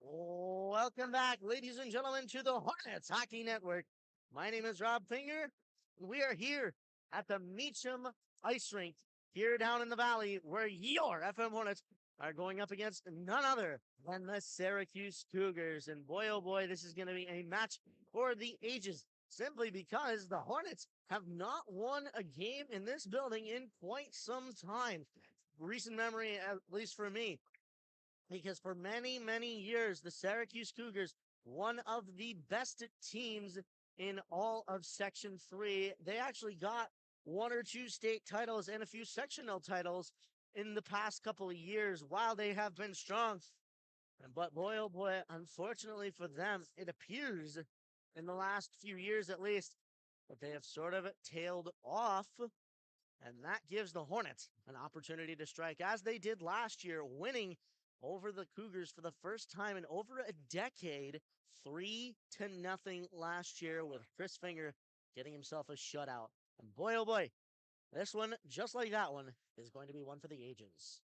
Welcome back, ladies and gentlemen, to the Hornets Hockey Network. My name is Rob Finger, and we are here at the Meachem Ice Rink here down in the valley where your FM Hornets are going up against none other than the Syracuse Cougars. And boy, oh boy, this is going to be a match for the ages, simply because the Hornets have not won a game in this building in quite some time. Recent memory, at least for me. Because for many, many years, the Syracuse Cougars, one of the best teams in all of Section 3, they actually got one or two state titles and a few sectional titles in the past couple of years while they have been strong. But boy, oh boy, unfortunately for them, it appears in the last few years at least that they have sort of tailed off. And that gives the Hornets an opportunity to strike as they did last year, winning over the Cougars for the first time in over a decade, 3-0 last year, with Chris Finger getting himself a shutout. And boy, oh boy, this one, just like that one, is going to be one for the ages.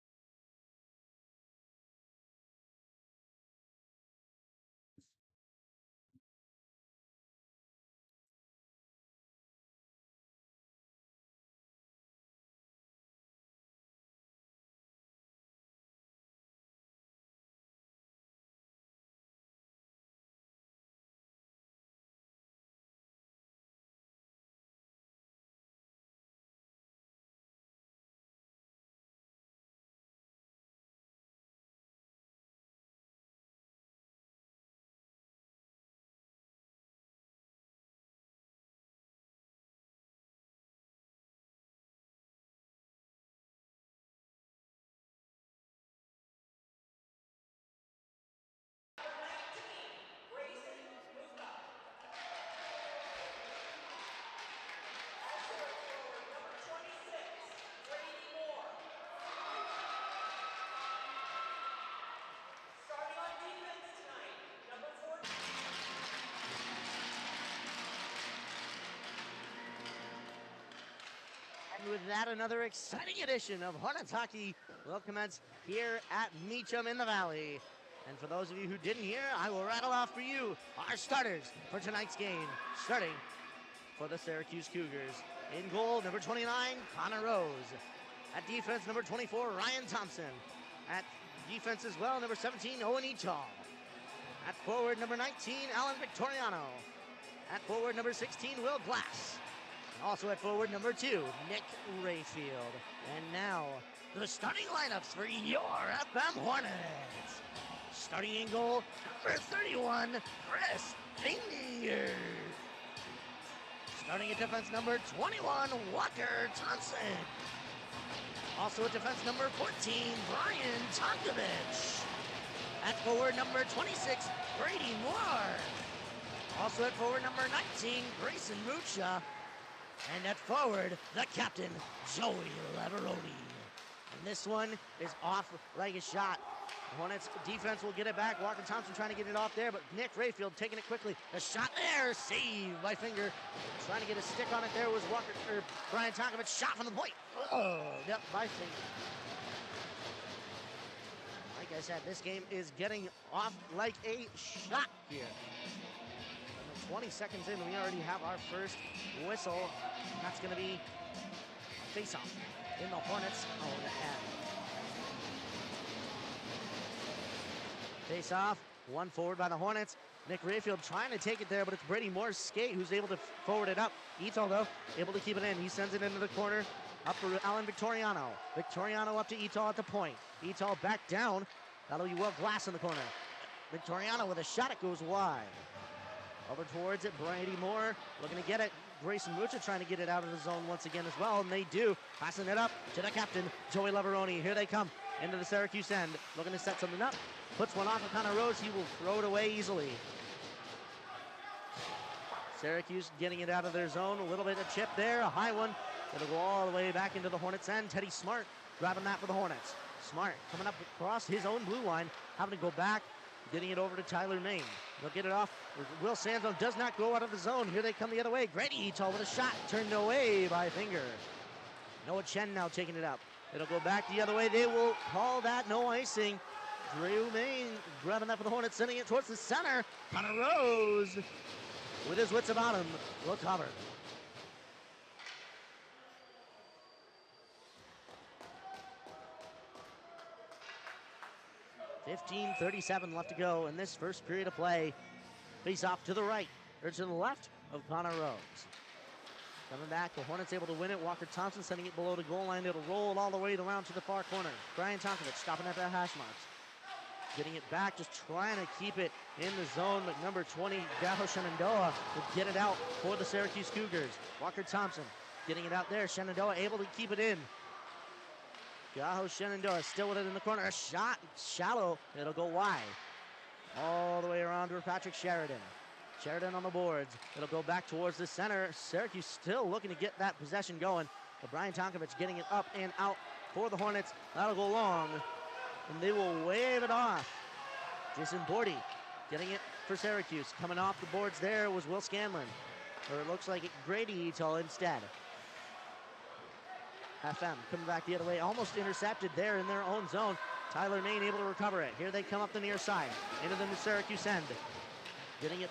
And with that, another exciting edition of Hornets Hockey will commence here at Meachem in the Valley. And for those of you who didn't hear, I will rattle off for you our starters for tonight's game, starting for the Syracuse Cougars. In goal, number 29, Connor Rose. At defense, number 24, Ryan Thompson. At defense as well, number 17, Owen Echall. At forward, number 19, Alan Victoriano. At forward, number 16, Will Glass. Also at forward, number 2, Nick Rayfield. And now, the starting lineups for your FM Hornets. Starting in goal, number 31, Chris Finger. Starting at defense, number 21, Walker Thompson. Also at defense, number 14, Brian Tonkovich. At forward, number 26, Brady Moore. Also at forward, number 19, Grayson Mucha. And at forward, the captain, Joey Laveroni. And this one is off like a shot. The Hornets defense will get it back. Walker Thompson trying to get it off there, but Nick Rayfield taking it quickly. A shot there, saved by Finger. Trying to get a stick on it there was Brian Tonkovich. Shot from the point. Oh, yep, by Finger. Like I said, this game is getting off like a shot here. 20 seconds in, we already have our first whistle. That's going to be face-off in the Hornets' own end. Face-off, one forward by the Hornets. Nick Rayfield trying to take it there, but it's Brady Moore's skate who's able to forward it up. Ito, though, able to keep it in. He sends it into the corner. Up for Alan Victoriano. Victoriano up to Ito at the point. Ito back down. That'll be Will Glass in the corner. Victoriano with a shot. It goes wide. Over towards it, Brady Moore looking to get it. Grayson Mucha trying to get it out of the zone once again as well, and they do. Passing it up to the captain, Joey Laveroni. Here they come into the Syracuse end, looking to set something up. Puts one off of Connor Rose. He will throw it away easily. Syracuse getting it out of their zone. A little bit of chip there, a high one. It'll go all the way back into the Hornets' end. Teddy Smart grabbing that for the Hornets. Smart coming up across his own blue line, having to go back. Getting it over to Tyler Main. They'll get it off. Will Sanzo does not go out of the zone. Here they come the other way. Grady Ito with a shot. Turned away by Finger. Noah Chen now taking it up. It'll go back the other way. They will call that no icing. Fu-Mei grabbing that for the Hornets, sending it towards the center. Connor Rose, with his wits about him, will cover. 15:37 left to go in this first period of play. Face off to the right, or to the left of Connor Rose. Coming back, the Hornets able to win it. Walker Thompson sending it below the goal line. It'll roll all the way around to the far corner. Brian Tonkovich stopping at the hash marks. Getting it back, just trying to keep it in the zone, but number 20, Gaho Shenandoah, will get it out for the Syracuse Cougars. Walker Thompson getting it out there. Shenandoah able to keep it in. Gaho Shenandoah still with it in the corner. A shot, shallow. It'll go wide. All the way around to Patrick Sheridan. Sheridan on the boards. It'll go back towards the center. Syracuse still looking to get that possession going. But Brian Tonkovich getting it up and out for the Hornets. That'll go long. And they will wave it off. Jason Bordy getting it for Syracuse. Coming off the boards there was Will Scanlon. Or it looks like Grady Etel instead. FM coming back the other way. Almost intercepted there in their own zone. Tyler Main able to recover it. Here they come up the near side. Into the Syracuse end. Getting it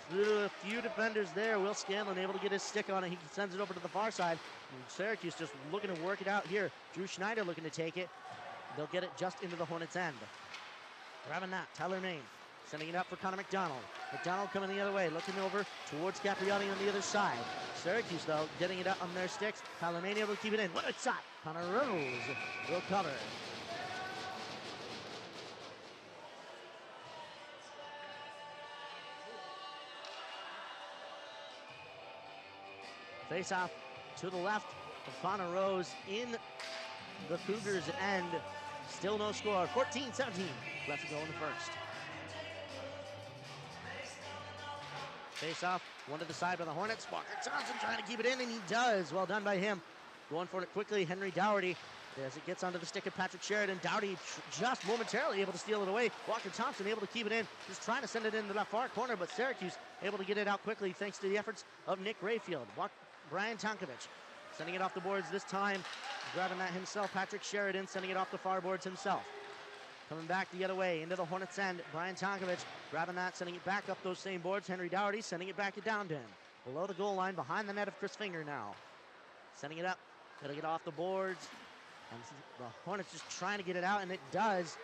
through a few defenders there. Will Scanlon able to get his stick on it. He sends it over to the far side. And Syracuse just looking to work it out here. Drew Schneider looking to take it. They'll get it just into the Hornets' end. Grabbing that, Tyler Main. Sending it up for Connor McDonald. McDonald coming the other way, looking over towards Capriati on the other side. Syracuse, though, getting it up on their sticks. Tyler Main able to keep it in. What a shot! Connor Rose will cover. Face off to the left of Connor Rose in the Cougars' end. Still no score. 14-17 left to go in the first. Face off, one to the side by the Hornets. Walker Thompson trying to keep it in, and he does. Well done by him. Going for it quickly, Henry Dougherty. As it gets onto the stick of Patrick Sheridan. Dougherty just momentarily able to steal it away. Walker Thompson able to keep it in. Just trying to send it into the far corner, but Syracuse able to get it out quickly thanks to the efforts of Nick Rayfield. Brian Tonkovich sending it off the boards this time. Grabbing that himself, Patrick Sheridan sending it off the far boards himself. Coming back the other way into the Hornets' end. Brian Tonkovich grabbing that, sending it back up those same boards. Henry Dougherty sending it back down to him. Below the goal line, behind the net of Chris Finger now. Sending it up. It'll get off the boards. And the Hornets just trying to get it out, and it does.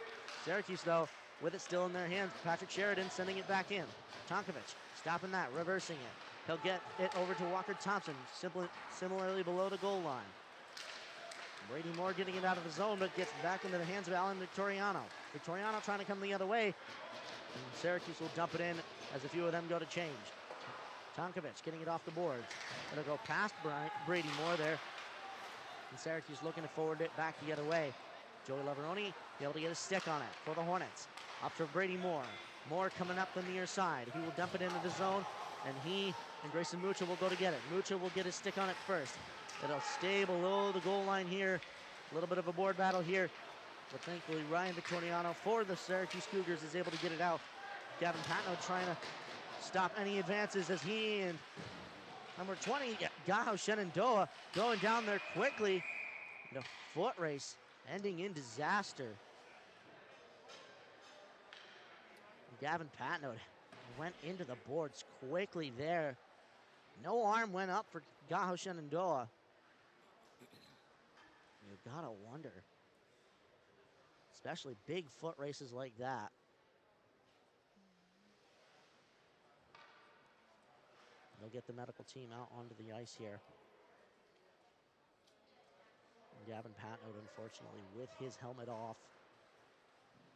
Syracuse, though, with it still in their hands. Patrick Sheridan sending it back in. Tonkovich stopping that, reversing it. He'll get it over to Walker Thompson, similarly below the goal line. Brady Moore getting it out of the zone, but gets back into the hands of Alan Victoriano. Victoriano trying to come the other way. And Syracuse will dump it in as a few of them go to change. Tonkovich getting it off the boards. It'll go past Brady Moore there. And Syracuse looking to forward it back the other way. Joey Laveroni able to get a stick on it for the Hornets. Up for Brady Moore. Moore coming up the near side. He will dump it into the zone, and he and Grayson Mucha will go to get it. Mucha will get his stick on it first. It'll stay below the goal line here. A little bit of a board battle here. But thankfully, Ryan Victoriano for the Syracuse Cougars is able to get it out. Gavin Patno trying to stop any advances as he and number 20, Gaho Shenandoah, going down there quickly. The foot race ending in disaster. Gavin Patno went into the boards quickly there. No arm went up for Gaho Shenandoah. You gotta wonder. Especially big foot races like that. They'll get the medical team out onto the ice here. Gavin Patno, unfortunately, with his helmet off.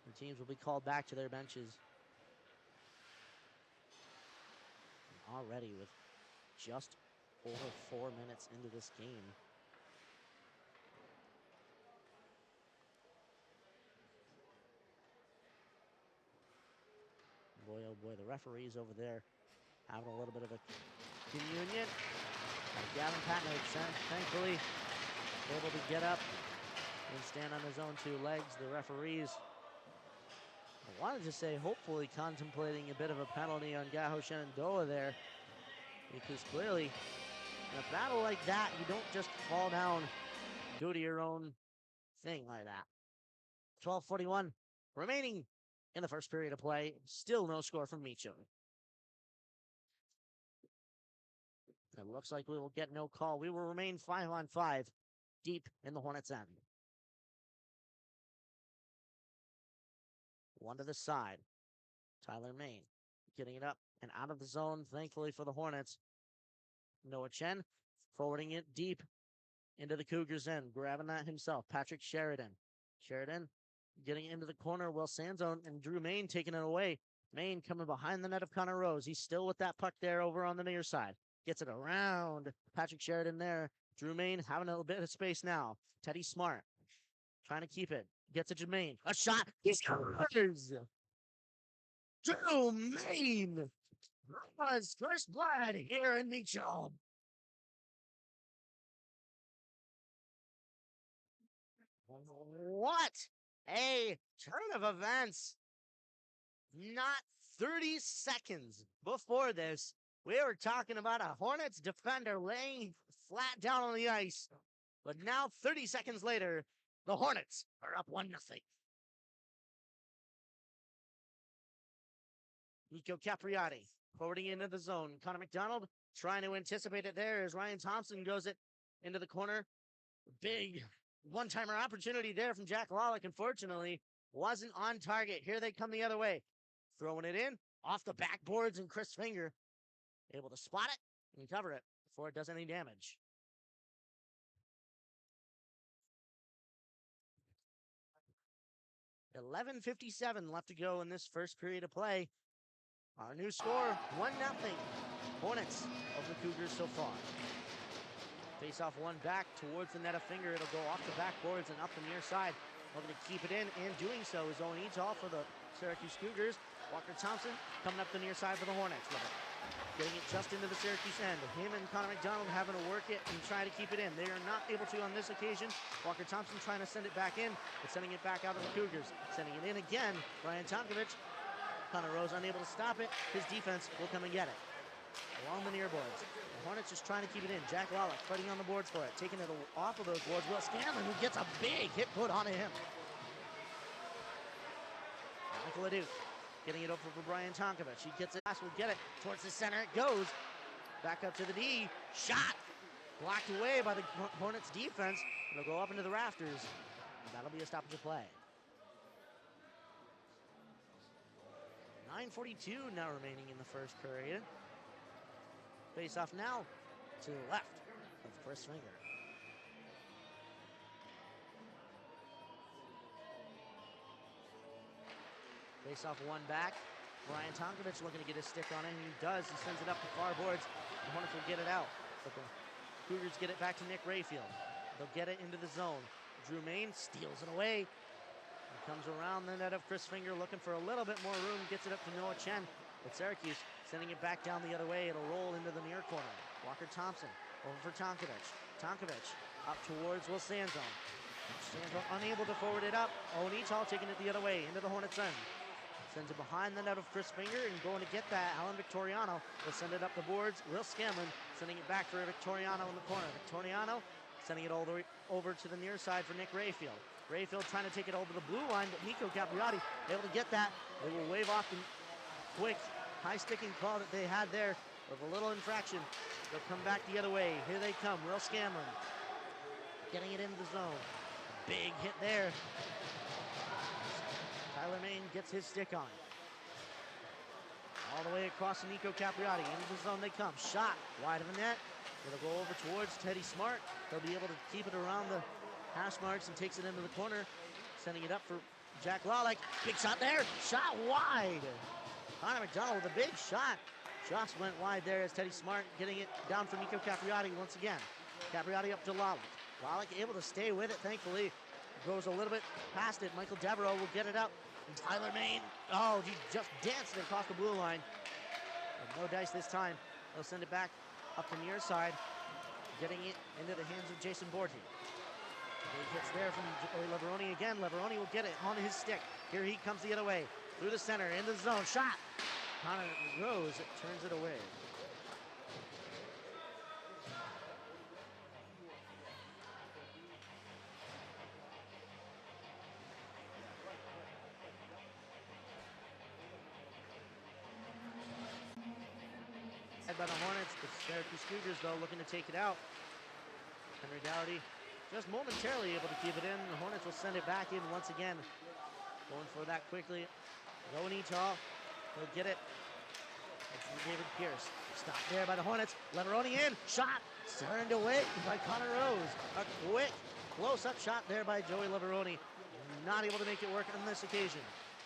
The teams will be called back to their benches. And already with just over 4 minutes into this game. Boy, oh boy, the referees over there having a little bit of a communion. Gavin Patno, thankfully, able to get up and stand on his own 2 legs. The referees, I wanted to say, hopefully contemplating a bit of a penalty on Gaho Shenandoah there, because clearly, in a battle like that, you don't just fall down, do to your own thing like that. 12:41 remaining in the first period of play. Still no score from Meachem. It looks like we will get no call. We will remain 5-on-5 deep in the Hornets' end. One to the side. Tyler Main getting it up and out of the zone, thankfully for the Hornets. Noah Chen forwarding it deep into the Cougars' end, grabbing that himself. Patrick Sheridan. Sheridan getting into the corner. Will Sanzone and Drew Main taking it away. Main coming behind the net of Connor Rose. He's still with that puck there over on the near side. Gets it around Patrick Sheridan there. Drew Main having a little bit of space now. Teddy Smart trying to keep it. Gets it to Main. A shot. He scores. Drew Main was first blood here in Meachem. What a turn of events. Not 30 seconds before this, we were talking about a Hornets defender laying flat down on the ice. But now, 30 seconds later, the Hornets are up 1-0. Nico Capriati forwarding into the zone. Connor McDonald trying to anticipate it there as Ryan Thompson goes it into the corner. Big one-timer opportunity there from Jack Lawlick. Unfortunately, wasn't on target. Here they come the other way. Throwing it in off the backboards, and Chris Finger able to spot it and cover it before it does any damage. $11:57 left to go in this first period of play. Our new score, 1-0. Hornets of the Cougars so far. Face off one back towards the net of Finger. It'll go off the backboards and up the near side. Looking to keep it in, and doing so is Owen Etal for the Syracuse Cougars. Walker Thompson coming up the near side for the Hornets with it. Getting it just into the Syracuse end. Him and Connor McDonald having to work it and try to keep it in. They are not able to on this occasion. Walker Thompson trying to send it back in, but sending it back out to the Cougars. Sending it in again. Brian Tonkovich. Connor Rose unable to stop it. His defense will come and get it. Along the near boards. The Hornets just trying to keep it in. Jack Lawlick fighting on the boards for it. Taking it off of those boards. Will Scanlon, who gets a big hit put onto him. Michael Leduc getting it over for Brian Tonkovich. He gets it. Will get it towards the center. It goes. Back up to the D. Shot. Blocked away by the Hornets defense. It'll go up into the rafters. And that'll be a stoppage of play. 9:42 now remaining in the first period. Face off now to the left of Chris Finger. Face off one back. Brian Tonkovich looking to get his stick on it, and he does. He sends it up the far boards. The Hornets will get it out. But the Cougars get it back to Nick Rayfield. They'll get it into the zone. Drew Main steals it away. He comes around the net of Chris Finger looking for a little bit more room. Gets it up to Noah Chen. But Syracuse sending it back down the other way. It'll roll into the near corner. Walker Thompson over for Tonkovich. Tonkovich up towards Will Sanzone. Sanzone unable to forward it up. Owen Etal taking it the other way into the Hornets' end. Sends it behind the net of Chris Finger and going to get that. Alan Victoriano will send it up the boards. Will Scanlon sending it back for Victoriano in the corner. Victoriano sending it all the way over to the near side for Nick Rayfield. Rayfield trying to take it over the blue line, but Nico Capriati able to get that. They will wave off the quick high sticking call that they had there with a little infraction. They'll come back the other way. Here they come. Will Scanlon getting it into the zone. Big hit there. Tyler Main gets his stick on. All the way across to Nico Capriati. Into the zone they come. Shot wide of the net. It'll go over towards Teddy Smart. They'll be able to keep it around the hash marks and takes it into the corner. Sending it up for Jack Lawlick. Big shot there. Shot wide. Connor McDonald with a big shot. Just went wide there as Teddy Smart getting it down for Nico Capriati once again. Capriati up to Lawlick. Lawlick able to stay with it, thankfully. Goes a little bit past it. Michael Devereaux will get it up. And Tyler Main, oh, he just danced it across the blue line. And no dice this time. They'll send it back up the near side, getting it into the hands of Jason Borti. Big hits there from Joey Leveroni again. Leveroni will get it on his stick. Here he comes the other way. Through the center, in the zone. Shot! Connor Rose turns it away. By the Hornets, the Syracuse Cougars, though, looking to take it out. Henry Dougherty just momentarily able to keep it in. The Hornets will send it back in once again. Going for that quickly. Going Etal. He'll get it. It's David Pierce. Stopped there by the Hornets. Leveroni in. Shot. Turned away by Connor Rose. A quick close-up shot there by Joey Leveroni. Not able to make it work on this occasion.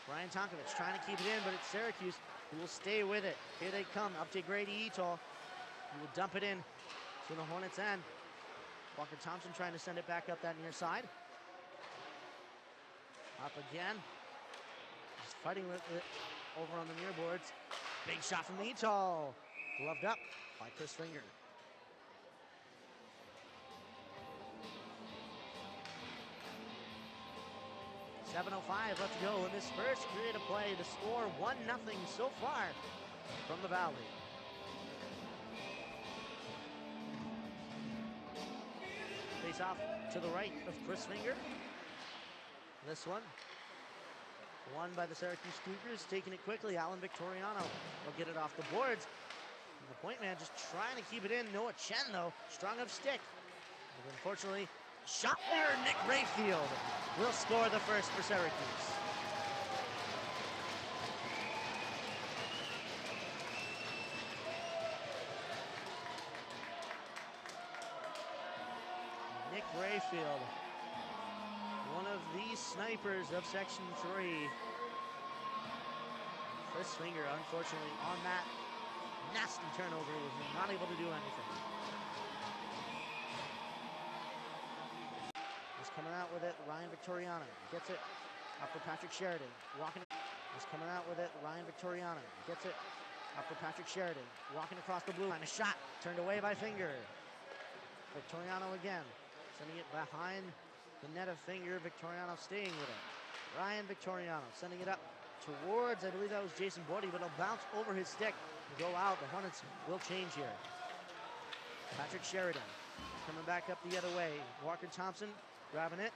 Brian Tonkovich trying to keep it in, but it's Syracuse who will stay with it. Here they come, up to Grady Etal. He will dump it in to the Hornets' end. Walker Thompson trying to send it back up that near side. Up again. Just fighting with it over on the near boards. Big shot from Etal. Gloved up by Chris Finger. .7:05 left to go in this first period of play. The score 1-0 so far from the Valley. Face off to the right of Chris Finger. This one won by the Syracuse Cougars, taking it quickly. Alan Victoriano will get it off the boards. And the point man just trying to keep it in. Noah Chen, though, strong of stick. But unfortunately, shot there, Nick Rayfield will score the first for Syracuse. Nick Rayfield, one of the snipers of Section 3. Chris Finger, unfortunately, on that nasty turnover, was not able to do anything. Coming out with it, Ryan Victoriano gets it up for Patrick Sheridan. Walking, is coming out with it, Ryan Victoriano gets it up for Patrick Sheridan. Walking across the blue line, a shot turned away by Finger. Victoriano again, sending it behind the net of Finger. Victoriano staying with it. Ryan Victoriano sending it up towards, I believe that was Jason Bordy, but it'll bounce over his stick and go out. The Hornets will change here. Patrick Sheridan coming back up the other way. Walker Thompson grabbing it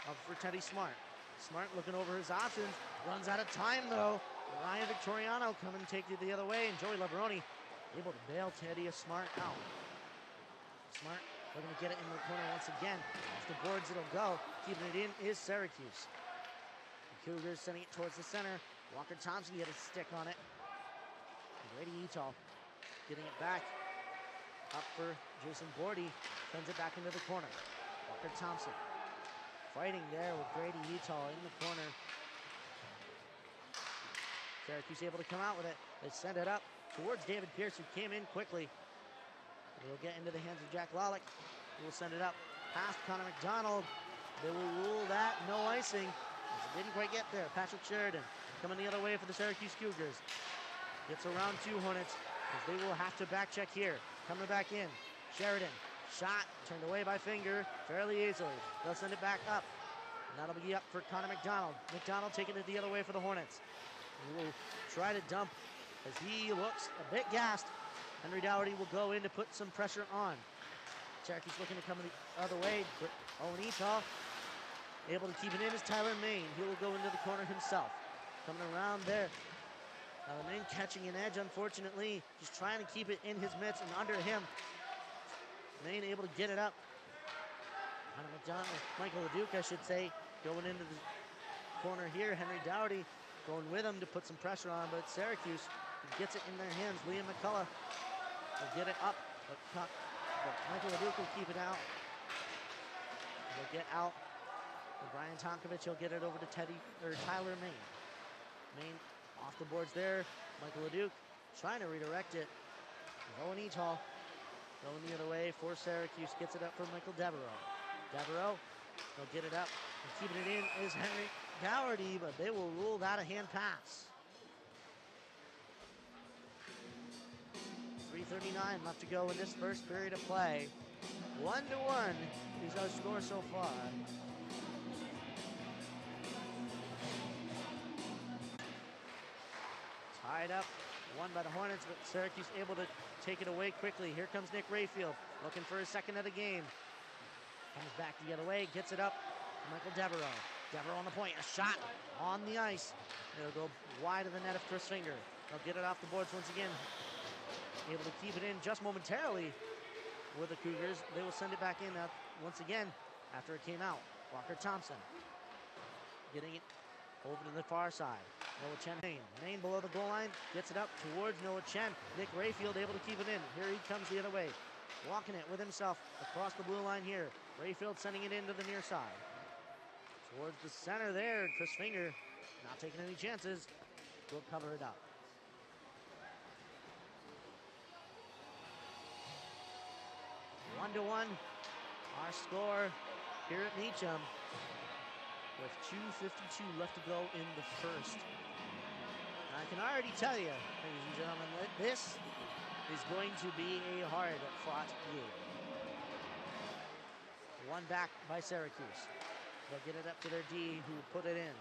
up for Teddy Smart. Smart looking over his options. Runs out of time, though. Ryan Victoriano coming to take it the other way, and Joey Leveroni able to bail Teddy Smart out. Smart looking to get it in the corner once again. Off the boards it'll go. Keeping it in is Syracuse. The Cougars sending it towards the center. Walker Thompson get a stick on it. Grady Etal getting it back. Up for Jason Bordy. Sends it back into the corner. Walker Thompson fighting there with Grady Etal in the corner. Syracuse able to come out with it. They send it up towards David Pierce, who came in quickly. It'll get into the hands of Jack Lalick, who will send it up past Connor McDonald. They will rule that no icing, as it didn't quite get there. Patrick Sheridan coming the other way for the Syracuse Cougars. Gets around two Hornets, as they will have to back check here. Coming back in, Sheridan. Shot turned away by Finger fairly easily. They'll send it back up. And that'll be up for Connor McDonald. McDonald taking it the other way for the Hornets. He will try to dump as he looks a bit gassed. Henry Dougherty will go in to put some pressure on. Syracuse looking to come the other way. Owen Etal able to keep it in is Tyler Main. He will go into the corner himself. Coming around there. Main catching an edge, unfortunately. Just trying to keep it in his mitts and under him. Main able to get it up. Michael LeDuc, I should say, going into the corner here. Henry Dougherty going with him to put some pressure on, but Syracuse gets it in their hands. Liam McCullough will get it up, but Michael LeDuc will keep it out. He'll get out. And Brian Tonkovich, he'll get it over to Tyler Main. Main off the boards there. Michael LeDuc trying to redirect it. Owen Etal going the other way for Syracuse. Gets it up for Michael Devereaux. Devereaux will get it up. And keeping it in is Henry Dougherty, but they will rule that a hand pass. 3:39 left to go in this first period of play. 1-1 is our score so far. Tied up, won by the Hornets, but Syracuse able to take it away quickly. Here comes Nick Rayfield, looking for his second of the game. Comes back the other way, gets it up to Michael Devereaux. Devereaux on the point, a shot on the ice. It'll go wide of the net of Chris Finger. They'll get it off the boards once again. able to keep it in just momentarily with the Cougars. They will send it back in once again after it came out. Walker Thompson getting it over to the far side. Noah Chen, Main below the goal line, gets it up towards Noah Chen. Nick Rayfield able to keep it in. Here he comes the other way, walking it with himself across the blue line here. Rayfield sending it into the near side. Towards the center there, Chris Finger not taking any chances. Will cover it up. One to one, our score here at Meachem, with 2:52 left to go in the first. And I can already tell you, ladies and gentlemen, that this is going to be a hard-fought game. One back by Syracuse. They'll get it up to their D, who put it in.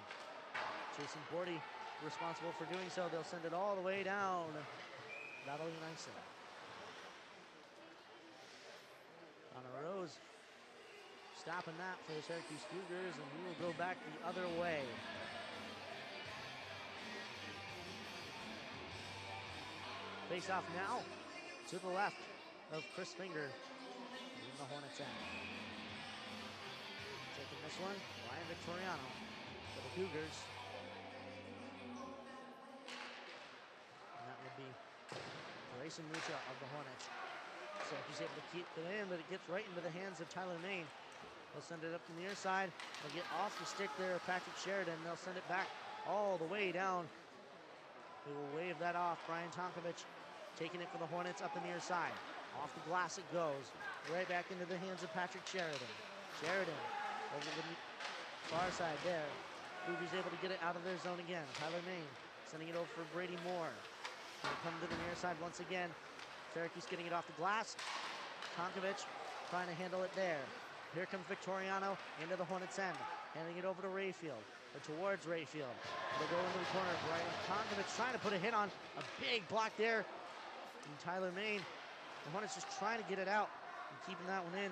Jason Bordy responsible for doing so. They'll send it all the way down. That'll be nice. Connor Rose stopping that for the Syracuse Cougars, and we will go back the other way. Face off now to the left of Chris Finger in the Hornets end. Taking this one, Ryan Victoriano for the Cougars. And that would be Grayson Mucha of the Hornets. Syracuse able to keep it in, but it gets right into the hands of Tyler Main. They'll send it up to the near side. They'll get off the stick there of Patrick Sheridan. They'll send it back all the way down. They will wave that off. Brian Tonkovich taking it for the Hornets up the near side. Off the glass it goes. Right back into the hands of Patrick Sheridan. Sheridan over the far side there. Cougars able to get it out of their zone again. Tyler Main sending it over for Brady Moore. They'll come to the near side once again. Syracuse getting it off the glass. Tonkovich trying to handle it there. Here comes Victoriano into the Hornets end. Handing it over to Rayfield, or towards Rayfield. They'll go into the corner. Brian Tonkovich trying to put a hit on. A big block there from Tyler Main. The Hornets just trying to get it out and keeping that one in.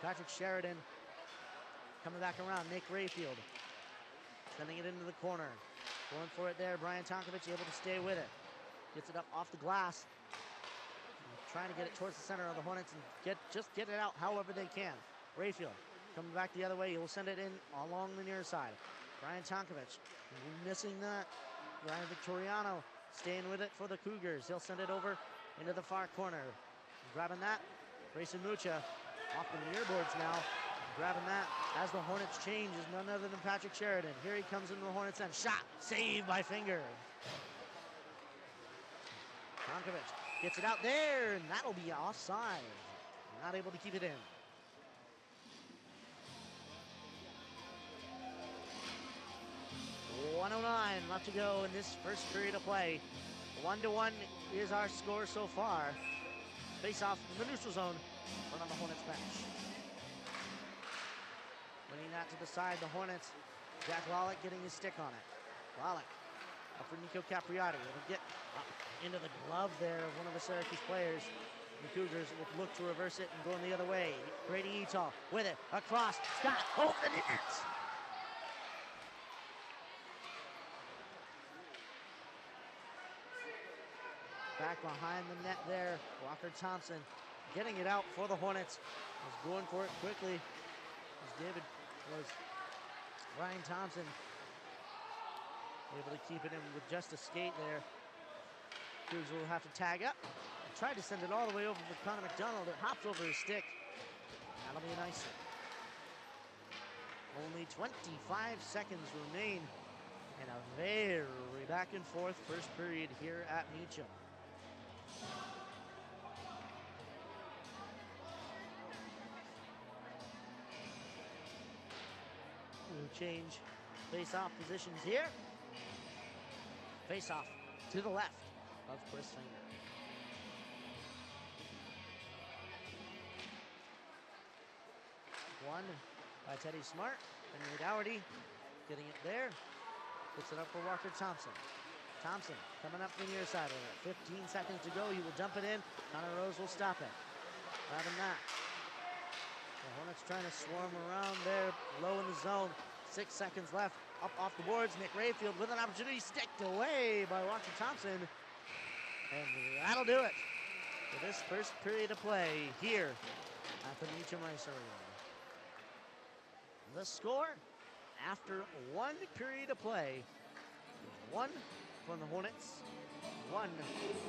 Patrick Sheridan coming back around. Nick Rayfield sending it into the corner. Going for it there. Brian Tonkovich able to stay with it. Gets it up off the glass. Trying to get it towards the center of the Hornets and just get it out however they can. Rayfield coming back the other way. He will send it in along the near side. Brian Tonkovich missing that. Ryan Victoriano staying with it for the Cougars. He'll send it over into the far corner. Grabbing that. Grayson Mucha off the near boards now. Grabbing that as the Hornets change is none other than Patrick Sheridan. Here he comes into the Hornets end. Shot. Saved by Finger. Tonkovich gets it out there, and that'll be offside. Not able to keep it in. .109 left to go in this first period of play. 1-1 is our score so far. Face off in the neutral zone, run on the Hornets bench. Winning that to the side, the Hornets. Jack Lawlett getting his stick on it. Lawlett up for Nico Capriati. It'll get up into the glove there of one of the Syracuse players. The Cougars will look to reverse it and go in the other way. Brady Etal with it across. Scott over the net. Back behind the net there, Walker Thompson getting it out for the Hornets. Was going for it quickly as Ryan Thompson able to keep it in with just a skate there. Cougars will have to tag up. Tried to send it all the way over to Connor McDonald. It hops over his stick. That'll be a nice. Only 25 seconds remain in a very back and forth first period here at Meachem. We'll change face-off positions here. Face-off to the left of Chris Finger. One by Teddy Smart. Henry Dougherty getting it there. Puts it up for Walker Thompson. Thompson coming up the near side of it. 15 seconds to go. He will dump it in. Connor Rose will stop it. Grabbing that. The Hornets trying to swarm around there, low in the zone. 6 seconds left. Up off the boards. Nick Rayfield with an opportunity. Sticked away by Walker Thompson. And that'll do it. for this first period of play here at the Meachem Ice Arena. The score after one period of play is 1 for the Hornets, 1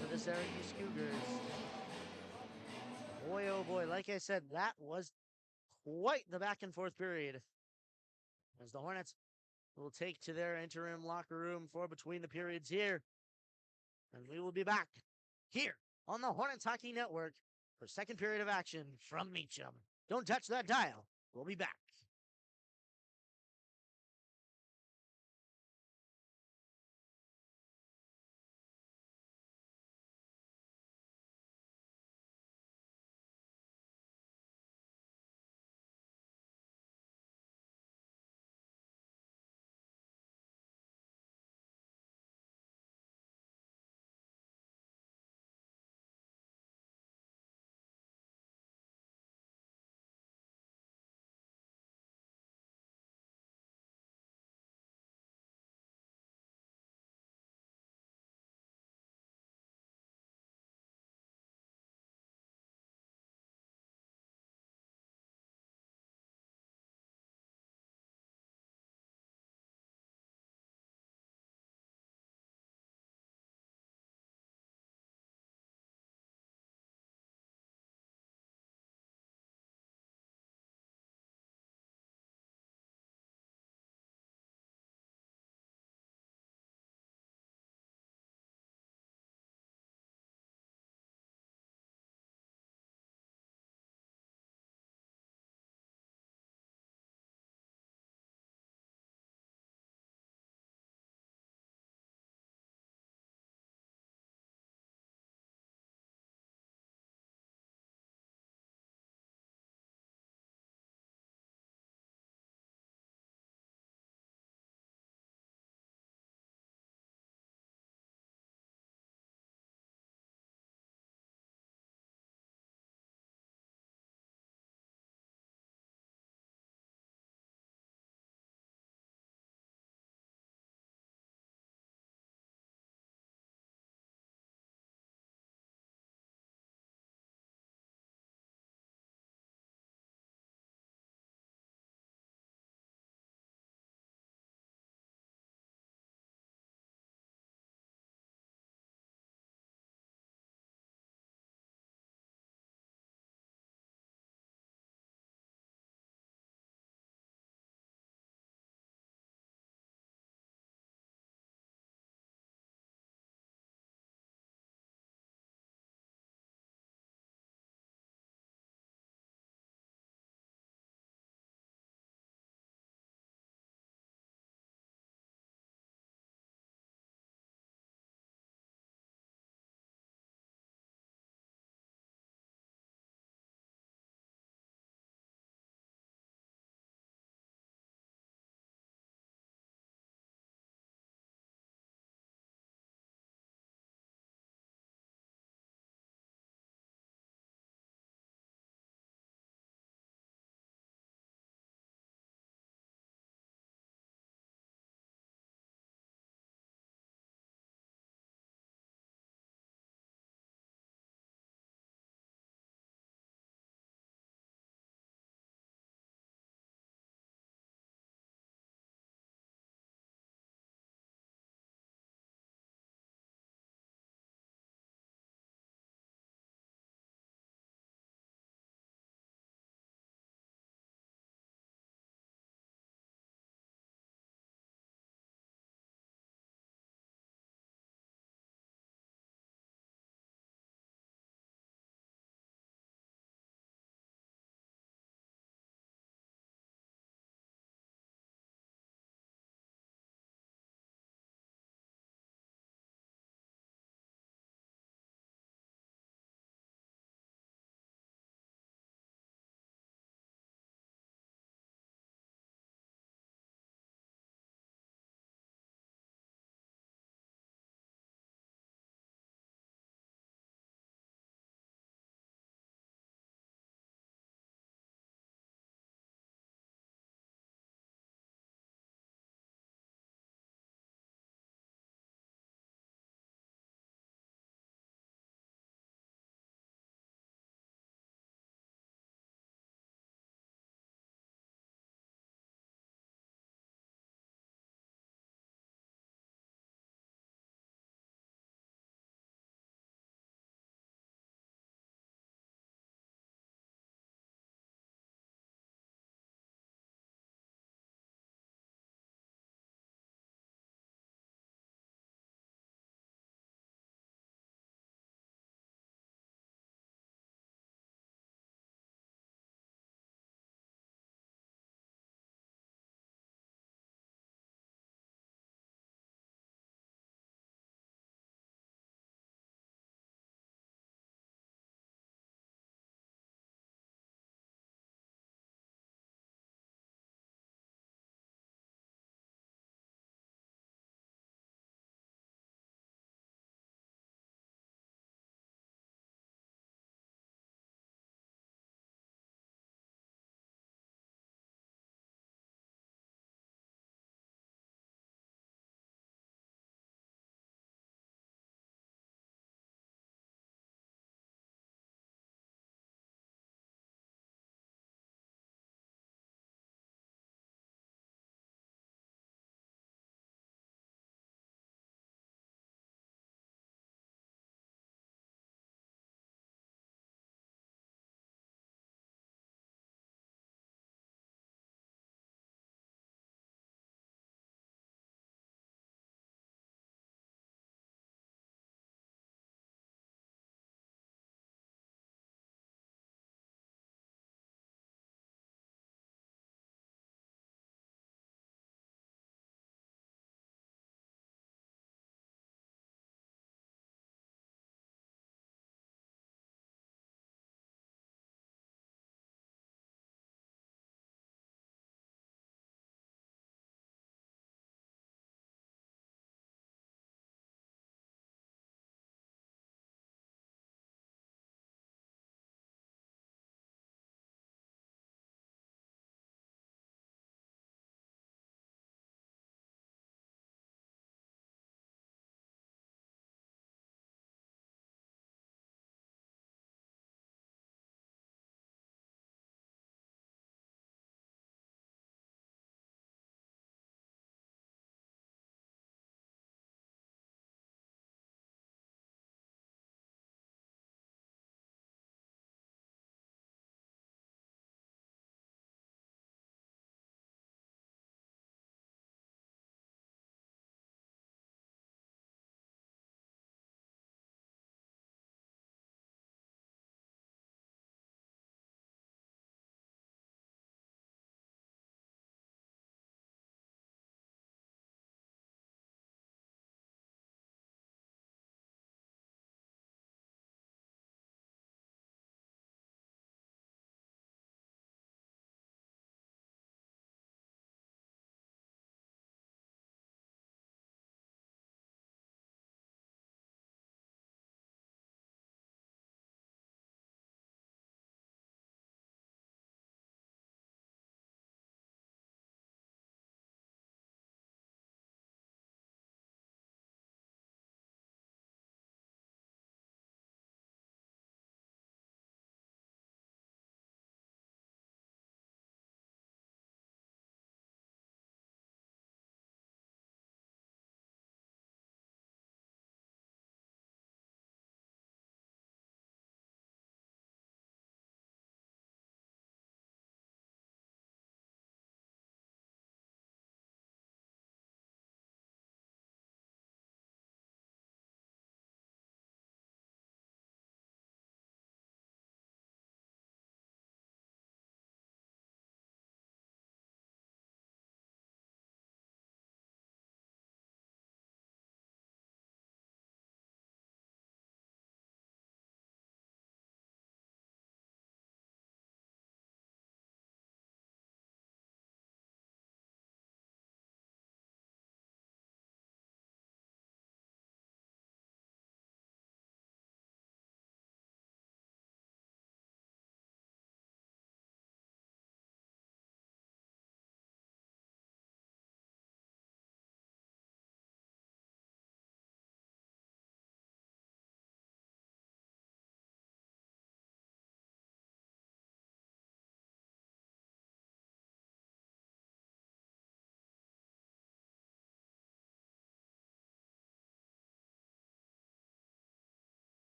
for the Syracuse Cougars. Boy, oh boy, like I said, that was quite the back and forth period as the Hornets will take to their interim locker room for between the periods here. And we will be back here on the Hornets Hockey Network for second period of action from Meachem. Don't touch that dial. We'll be back.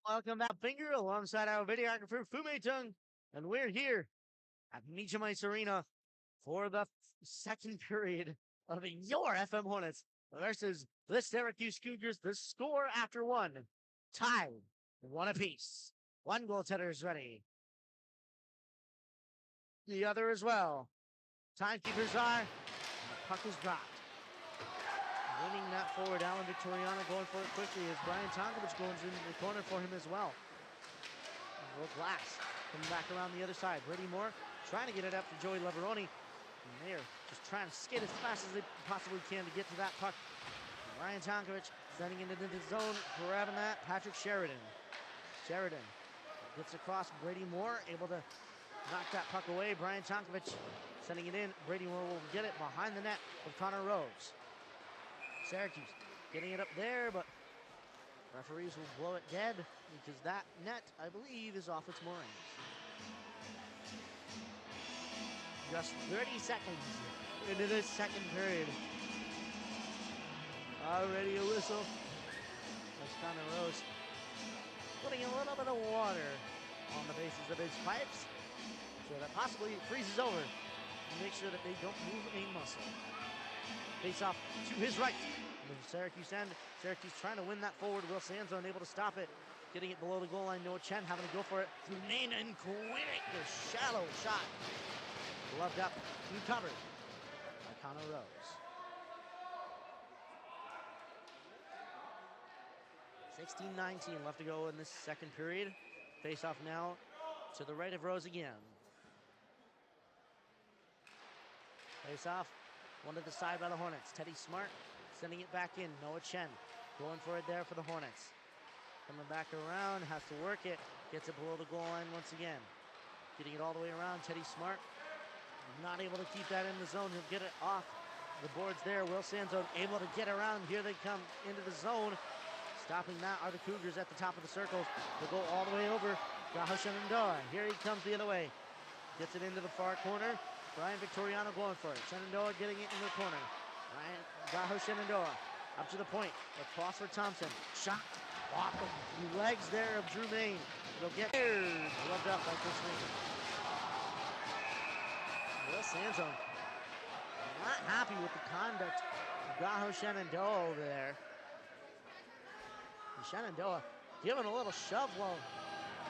Welcome back, Finger, alongside our videographer, Fu-Mei Tung, and we're here at Meachem Ice Arena for the second period of your FM Hornets versus the Syracuse Cougars. The score after one, tied, one apiece. One goaltender is ready. The other as well. Timekeepers are, and the puck is dropped. Winning that forward, Alan Victoriano going for it quickly as Brian Tonkovich goes in the corner for him as well. Will Glass coming back around the other side. Brady Moore trying to get it up to Joey Leveroni. And they're just trying to skate as fast as they possibly can to get to that puck. Brian Tonkovich sending it into the zone, grabbing that. Patrick Sheridan. Sheridan gets across. Brady Moore able to knock that puck away. Brian Tonkovich sending it in. Brady Moore will get it behind the net with Connor Rose. Syracuse getting it up there, but referees will blow it dead because that net, I believe, is off its moorings. Just 30 seconds into this second period. Already a whistle. That's Connor Rose putting a little bit of water on the bases of his pipes so that possibly it freezes over and make sure that they don't move a muscle. Face off to his right. The Syracuse end. Syracuse trying to win that forward. Will Sanzo unable to stop it. Getting it below the goal line. Noah Chen having to go for it. Through Maine and Quinnick. The shallow shot. Gloved up. Recovered by Connor Rose. 16-19 left to go in this second period. Face off now to the right of Rose again. Face off. One to the side by the Hornets. Teddy Smart sending it back in. Noah Chen going for it there for the Hornets. Coming back around, has to work it. Gets it below the goal line once again. Getting it all the way around. Teddy Smart not able to keep that in the zone. He'll get it off the boards there. Will Sanzo able to get around. Here they come into the zone. Stopping that are the Cougars at the top of the circles. They'll go all the way over. Gaho Shenandoah. Here he comes the other way. Gets it into the far corner. Brian Victoriano going for it. Shenandoah getting it in the corner. Gaho Shenandoah up to the point. Across for Thompson. Shot off the legs there of Drew Maine. They'll get gloved up by Chris Rink. Will Sanzo not happy with the conduct of Gaho Shenandoah over there. And Shenandoah giving a little shove while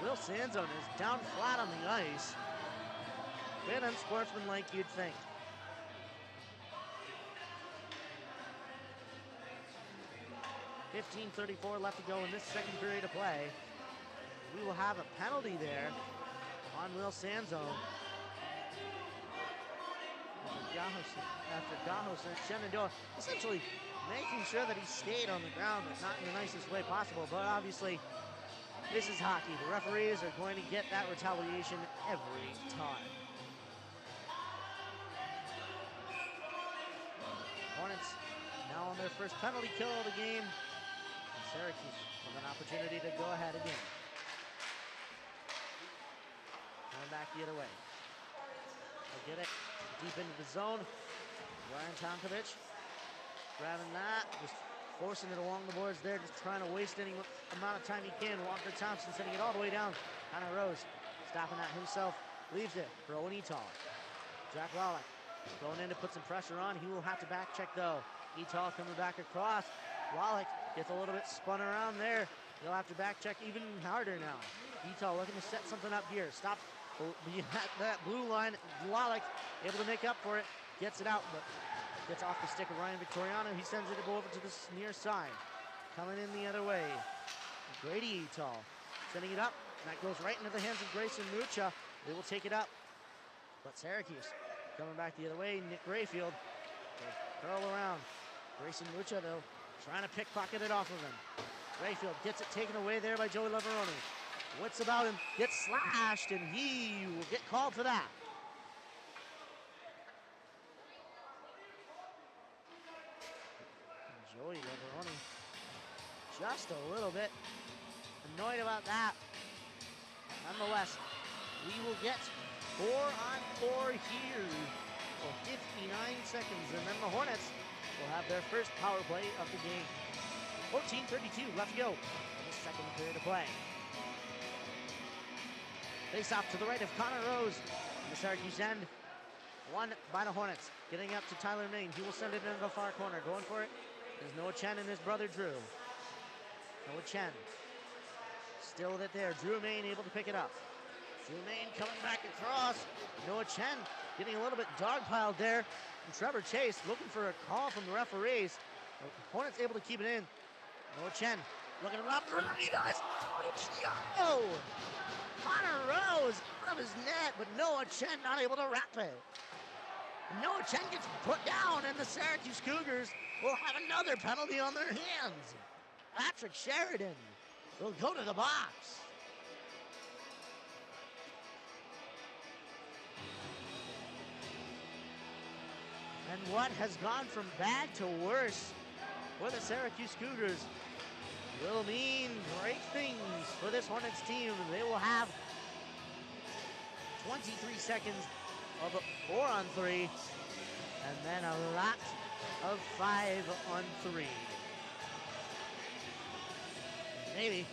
Will Sanzo is down flat on the ice. Bit unsportsmanlike, you'd think. .34 left to go in this second period of play. We will have a penalty there on Will Sanzo. After Gaho Shenandoah essentially making sure that he stayed on the ground, but not in the nicest way possible. But obviously, this is hockey. The referees are going to get that retaliation every time. Hornets now on their first penalty kill of the game. And Syracuse with an opportunity to go ahead again. Coming back the other way. They'll get it deep into the zone. Brian Tonkovich grabbing that, just forcing it along the boards there, just trying to waste any amount of time he can. Walker Thompson sending it all the way down. Connor Rose stopping that himself, leaves it for Owen Etal. Jack Wallach going in to put some pressure on. He will have to back check though. Etal coming back across. Wallach gets a little bit spun around there. He'll have to back check even harder now. Etal looking to set something up here. Stop that blue line. Wallach able to make up for it. Gets it out, but gets off the stick of Ryan Victoriano. He sends it over to the near side. Coming in the other way. Grady Etal sending it up. And that goes right into the hands of Grayson Mucha. They will take it up. But Syracuse coming back the other way. Nick Grayfield will curl around. Grayson Mucha, though, trying to pickpocket it off of him. Grayfield gets it taken away there by Joey Leveroni. What's about him? Gets slashed, and he will get called for that. Joey Leveroni just a little bit annoyed about that. Nonetheless, we will get 4-on-4 here for 59 seconds, and then the Hornets will have their first power play of the game. 14:32 left to go in the second period of play. Face off to the right of Connor Rose in the Syracuse end. Won by the Hornets. Getting up to Tyler Main. He will send it into the far corner. Going for it is Noah Chen and his brother Drew. Noah Chen. Still with it there. Drew Main able to pick it up. Drew Main coming back across. Noah Chen getting a little bit dogpiled there. And Trevor Chase looking for a call from the referees. The Hornets able to keep it in. Noah Chen looking around. He does. Oh! Connor Rose out of his net, but Noah Chen not able to wrap it. Noah Chen gets put down, and the Syracuse Cougars will have another penalty on their hands. Patrick Sheridan will go to the box. And what has gone from bad to worse for the Syracuse Cougars will mean great things for this Hornets team. They will have 23 seconds of 4-on-3, and then a lot of 5-on-3. Maybe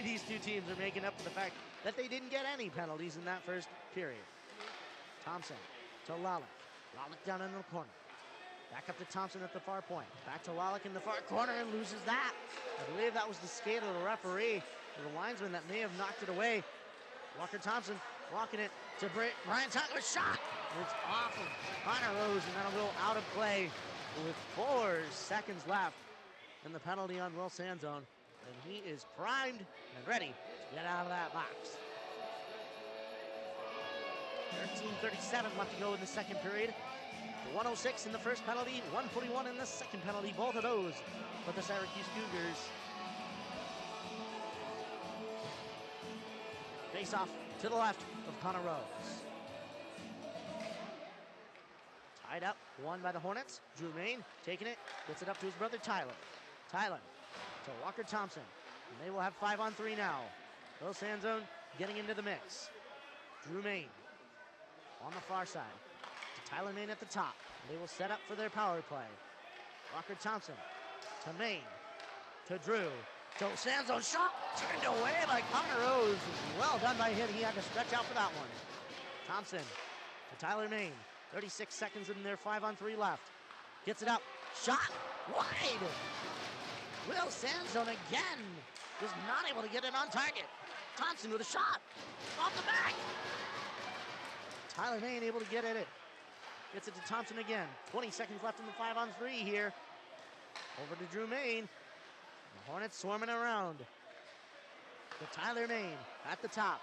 these two teams are making up for the fact that they didn't get any penalties in that first period. Thompson to Lalick. Lalick down in the corner. Back up to Thompson at the far point. Back to Lalick in the far corner and loses that. I believe that was the skate of the referee, or the linesman that may have knocked it away. Walker Thompson walking it to Brian Tucker. Shot! And it's off of Connor Rose, and that'll go out of play with 4 seconds left. And the penalty on Will Sanzone. And he is primed and ready to get out of that box. 13:37 left to go in the second period. 106 in the first penalty, 141 in the second penalty. Both of those for the Syracuse Cougars. Face off to the left of Connor Rose. Tied up, won by the Hornets. Drew Main taking it, gets it up to his brother Tyler. Tyler to Walker Thompson. And they will have 5-on-3 now. Will Sanzone getting into the mix. Drew Main on the far side to Tyler Main at the top. They will set up for their power play. Walker Thompson to Main to Drew. To Sanzone, shot turned away by Connor Rose. Well done by him. He had to stretch out for that one. Thompson to Tyler Main. 36 seconds in there, 5-on-3 left. Gets it up. Shot wide. Will Sanzone again was not able to get it on target. Thompson with a shot off the back. Tyler Main able to get at it. Gets it to Thompson again. 20 seconds left in the 5-on-3 here. Over to Drew Main. The Hornets swarming around. To Tyler Main at the top.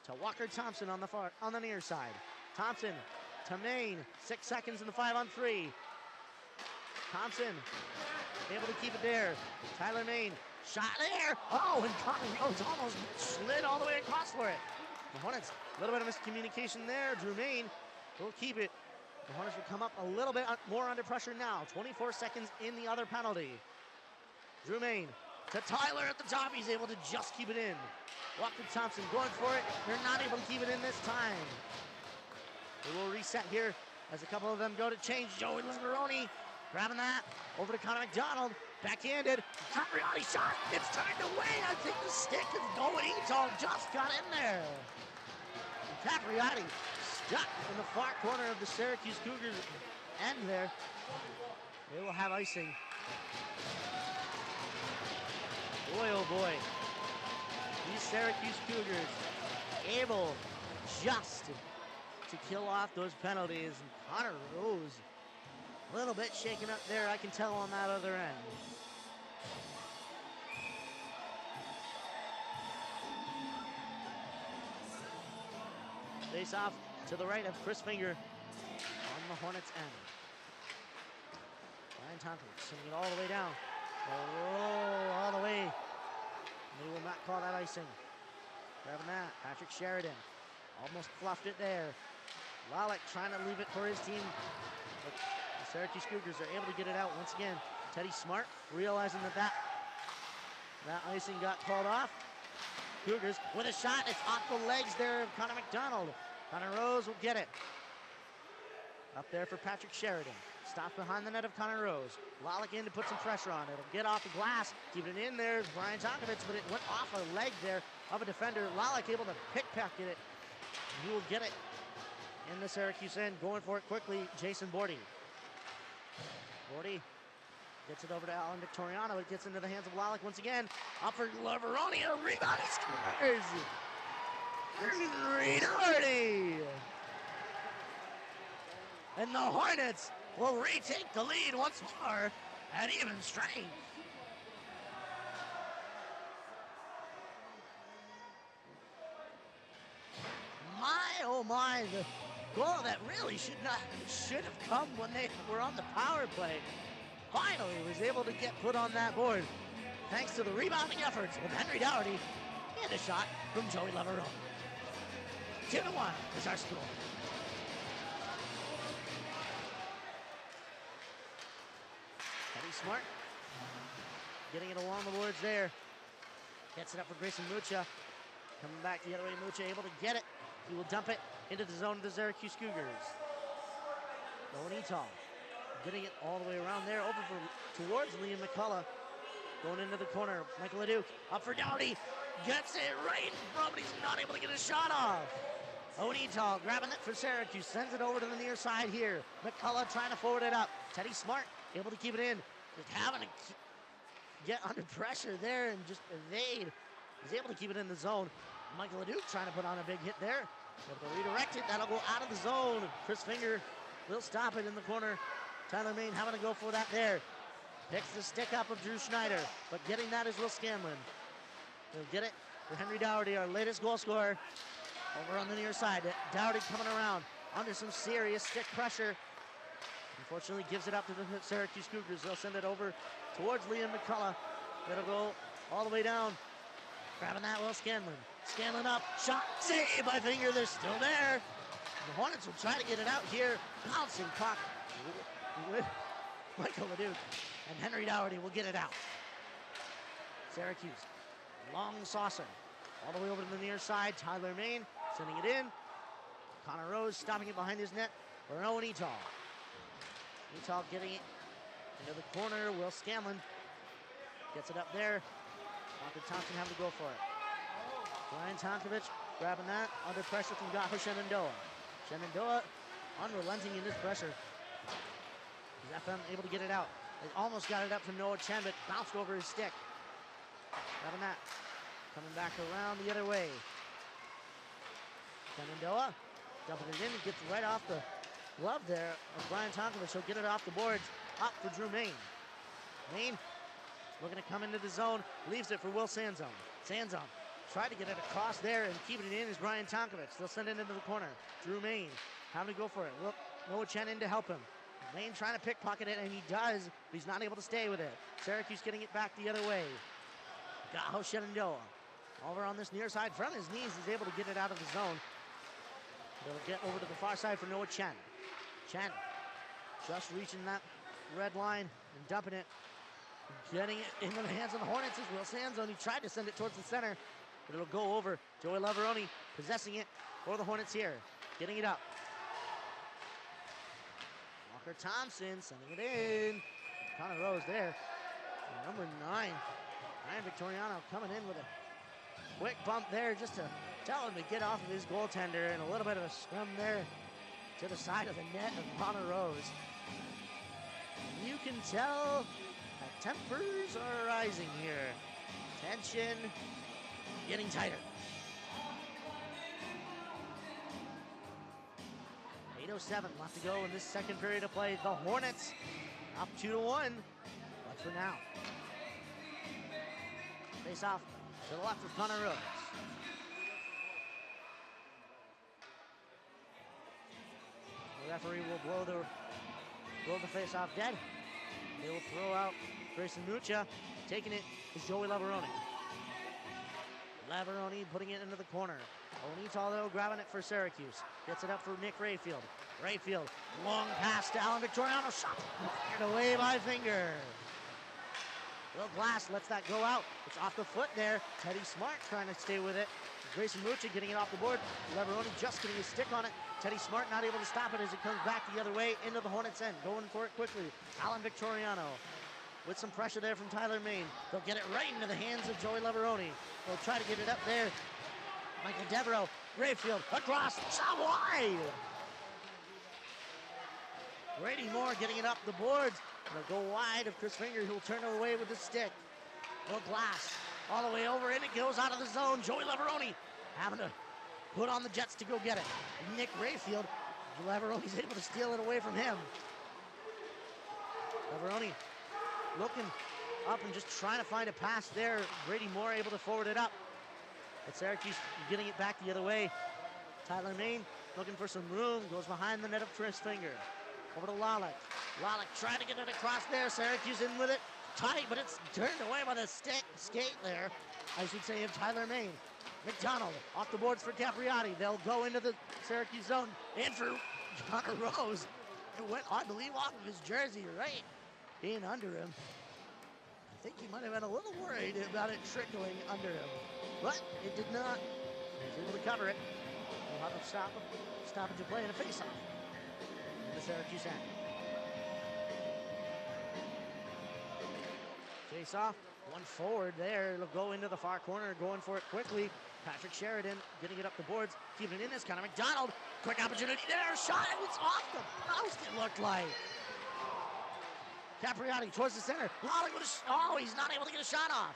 To Walker Thompson on the near side. Thompson to Main. 6 seconds in the 5-on-3. Thompson able to keep it there. Tyler Main. Shot there. Oh, and Connor Rose almost slid all the way across for it. The Hornets, a little bit of miscommunication there. Drew Main will keep it. The Hornets will come up a little bit more under pressure now. 24 seconds in the other penalty. Drew Main to Tyler at the top. He's able to just keep it in. Walker Thompson going for it. They're not able to keep it in this time. They will reset here as a couple of them go to change. Joey Lismaroni grabbing that. Over to Connor McDonald. Backhanded. Capriati shot. It's turned away. I think the stick is going. Eton just got in there. And Capriati stuck in the far corner of the Syracuse Cougars end there. They will have icing. Boy, oh boy. These Syracuse Cougars able just to kill off those penalties. And Connor Rose a little bit shaken up there, I can tell, on that other end. Face off to the right of Chris Finger on the Hornets end. Brian Thompson sending it all the way down. They'll roll all the way. They will not call that icing. Grabbing that, Patrick Sheridan. Almost fluffed it there. Lalick trying to leave it for his team. But the Syracuse Cougars are able to get it out once again. Teddy Smart realizing that icing got called off. Cougars with a shot. It's off the legs there of Connor McDonald. Connor Rose will get it. Up there for Patrick Sheridan. Stop behind the net of Connor Rose. Lalick in to put some pressure on it. It'll get off the glass. Keep it in there. Brian Tonkovich, but it went off a leg there of a defender. Lalek able to pickpocket it. He will get it in the Syracuse end. Going for it quickly, Jason Bordy. Bordy gets it over to Alan Victoriano. It gets into the hands of Lalek once again. Up for Laveroni. A rebound. He scores. Henry Doherty. And the Hornets will retake the lead once more at even strength. My, oh my, the goal that really should have come when they were on the power play. Finally was able to get put on that board thanks to the rebounding efforts of Henry Doherty and a shot from Joey Laveroni. 2-1 is our score. Teddy Smart getting it along the boards there. Gets it up for Grayson Mucha. Coming back the other way, Mucha able to get it. He will dump it into the zone of the Syracuse Cougars. Owen Etal getting it all the way around there, over towards Liam McCullough. Going into the corner, Michael Leduc up for Downey. Gets it right in front, but he's not able to get a shot off. Owen Etal grabbing it for Syracuse, sends it over to the near side here. McCullough trying to forward it up. Teddy Smart able to keep it in. Just having to get under pressure there and just evade. He's able to keep it in the zone. Michael Leduc trying to put on a big hit there. Able to redirect it. That'll go out of the zone. Chris Finger will stop it in the corner. Tyler Main having to go for that there. Picks the stick up of Drew Schneider, but getting that is Will Scanlon. He'll get it for Henry Dougherty, our latest goal scorer. Over on the near side. Dougherty coming around under some serious stick pressure. Unfortunately gives it up to the Syracuse Cougars. They'll send it over towards Liam McCullough. It'll go all the way down. Grabbing that, Will Scanlon. Scanlon up, shot, save by Finger, they're still there. The Hornets will try to get it out here. Bouncing puck with Michael Leduc. And Henry Dougherty will get it out. Syracuse, long saucer. All the way over to the near side, Tyler Main sending it in. Connor Rose stopping it behind his net for Owen Etal. Etal getting it into the corner. Will Scanlon gets it up there. Walker Thompson having to go for it. Brian Tonkovich grabbing that under pressure from Gaho Shenandoah. Shenandoah unrelenting in this pressure. Is FM able to get it out? They almost got it up from Noah Chen, but bounced over his stick. Grabbing that. Coming back around the other way. Shenandoah dumping it in. He gets right off the glove there of Brian Tonkovich. He'll get it off the boards. Up for Drew Main. Main looking to come into the zone. Leaves it for Will Sanzone. Sanzone tried to get it across there and keeping it in is Brian Tonkovich. They'll send it into the corner. Drew Main having to go for it. Noah Chen in to help him. Main trying to pickpocket it, and he does, but he's not able to stay with it. Syracuse getting it back the other way. Gaho Shenandoah over on this near side from his knees. He's able to get it out of the zone. They'll get over to the far side for Noah Chen. Chen just reaching that red line and dumping it. Getting it into the hands of the Hornets is Will Sanzone. He tried to send it towards the center, but it'll go over. Joey Laveroni possessing it for the Hornets here. Getting it up. Walker Thompson sending it in. Connor Rose there. And number 9, Ryan Victoriano coming in with a quick bump there just to tell him to get off of his goaltender, and a little bit of a scrum there to the side of the net of Connor Rose. You can tell that tempers are rising here. Tension getting tighter. 8:07 left to go in this second period of play. The Hornets up 2-1, but for now. Face off to the left of Connor Rose. The referee will blow the face off dead. They will throw out Grayson Mucha. Taking it is Joey Laveroni. Laveroni putting it into the corner. Onito, though, grabbing it for Syracuse. Gets it up for Nick Rayfield. Rayfield, long pass to Alan Victoriano. Shot fired away by Finger. Will Glass lets that go out. It's off the foot there. Teddy Smart trying to stay with it. Grayson Mucha getting it off the board. Laveroni just getting his stick on it. Teddy Smart not able to stop it as it comes back the other way into the Hornets end. Going for it quickly. Alan Victoriano with some pressure there from Tyler Main. They'll get it right into the hands of Joey Leveroni. They'll try to get it up there. Michael Devereaux, Rayfield, across, shot wide. Brady Moore getting it up the boards. It'll go wide of Chris Finger, who'll turn it away with the stick. Little glass, all the way over, and it goes out of the zone. Joey Leveroni having to put on the Jets to go get it. Nick Rayfield, Leveroni's able to steal it away from him. Leveroni looking up and just trying to find a pass there. Brady Moore able to forward it up. But Syracuse getting it back the other way. Tyler Main looking for some room, goes behind the net of Chris Finger. Over to Lalick. Lalick trying to get it across there. Syracuse in with it. Tight, but it's turned away by the skate there, I should say, of Tyler Main. McDonald off the boards for Capriati. They'll go into the Syracuse zone. In for Connor Rose. It went, I believe, off of his jersey, right in under him. I think he might have been a little worried about it trickling under him, but it did not. He was able to cover it. We'll have to stoppage of play and a face-off in the Syracuse end. Face-off, one forward there. It'll go into the far corner, going for it quickly. Patrick Sheridan getting it up the boards, keeping it in this. Connor McDonald, quick opportunity there. Shot, it was off the post, it looked like. Capriati towards the center. Lalick with a he's not able to get a shot off.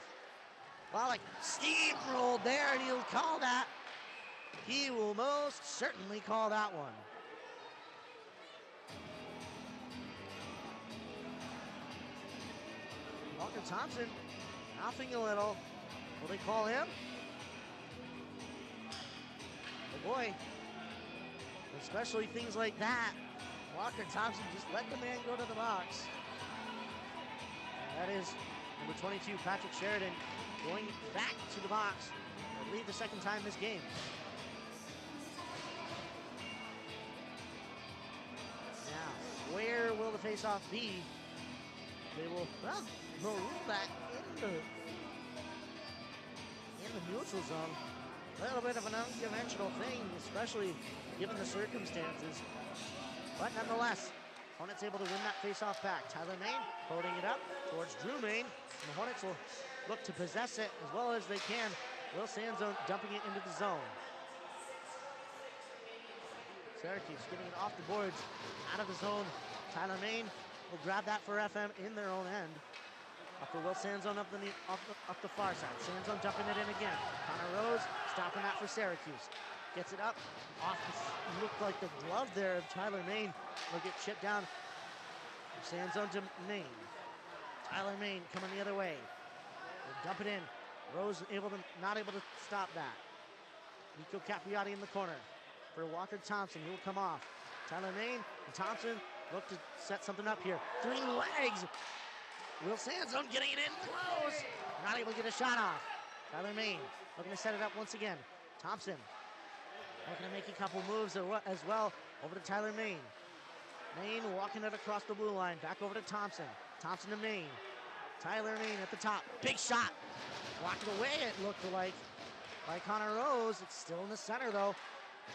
Lalick steamrolled there, and he'll call that. He will most certainly call that one. Walker Thompson mouthing a little. Will they call him? Oh boy. Especially things like that. Walker Thompson just let the man go to the box. That is number 22, Patrick Sheridan, going back to the box. I believe the second time this game. Now, where will the faceoff be? They will, well, they'll rule that in the neutral zone. A little bit of an unconventional thing, especially given the circumstances. But nonetheless, Hornets able to win that faceoff back. Tyler Main holding it up towards Drew Main. And the Hornets will look to possess it as well as they can. Will Sanzone dumping it into the zone. Syracuse getting it off the boards, out of the zone. Tyler Main will grab that for FM in their own end. Up to Will Sanzone up the far side. Sanzone dumping it in again. Connor Rose stopping that for Syracuse. Gets it up. Off the, looked like the glove there of Tyler Main will get chipped down. Sanzone to Main. Tyler Main coming the other way. They'll dump it in. Rose not able to stop that. Nico Capriati in the corner for Walker Thompson. He will come off. Tyler Main and Thompson look to set something up here. 3 legs. Will Sanzone getting it in close. Not able to get a shot off. Tyler Main looking to set it up once again. Thompson looking to make a couple moves as well. Over to Tyler Main. Main walking it across the blue line. Back over to Thompson. Thompson to Main. Tyler Main at the top. Big shot. Blocked away, it looked like, by Connor Rose. It's still in the center, though.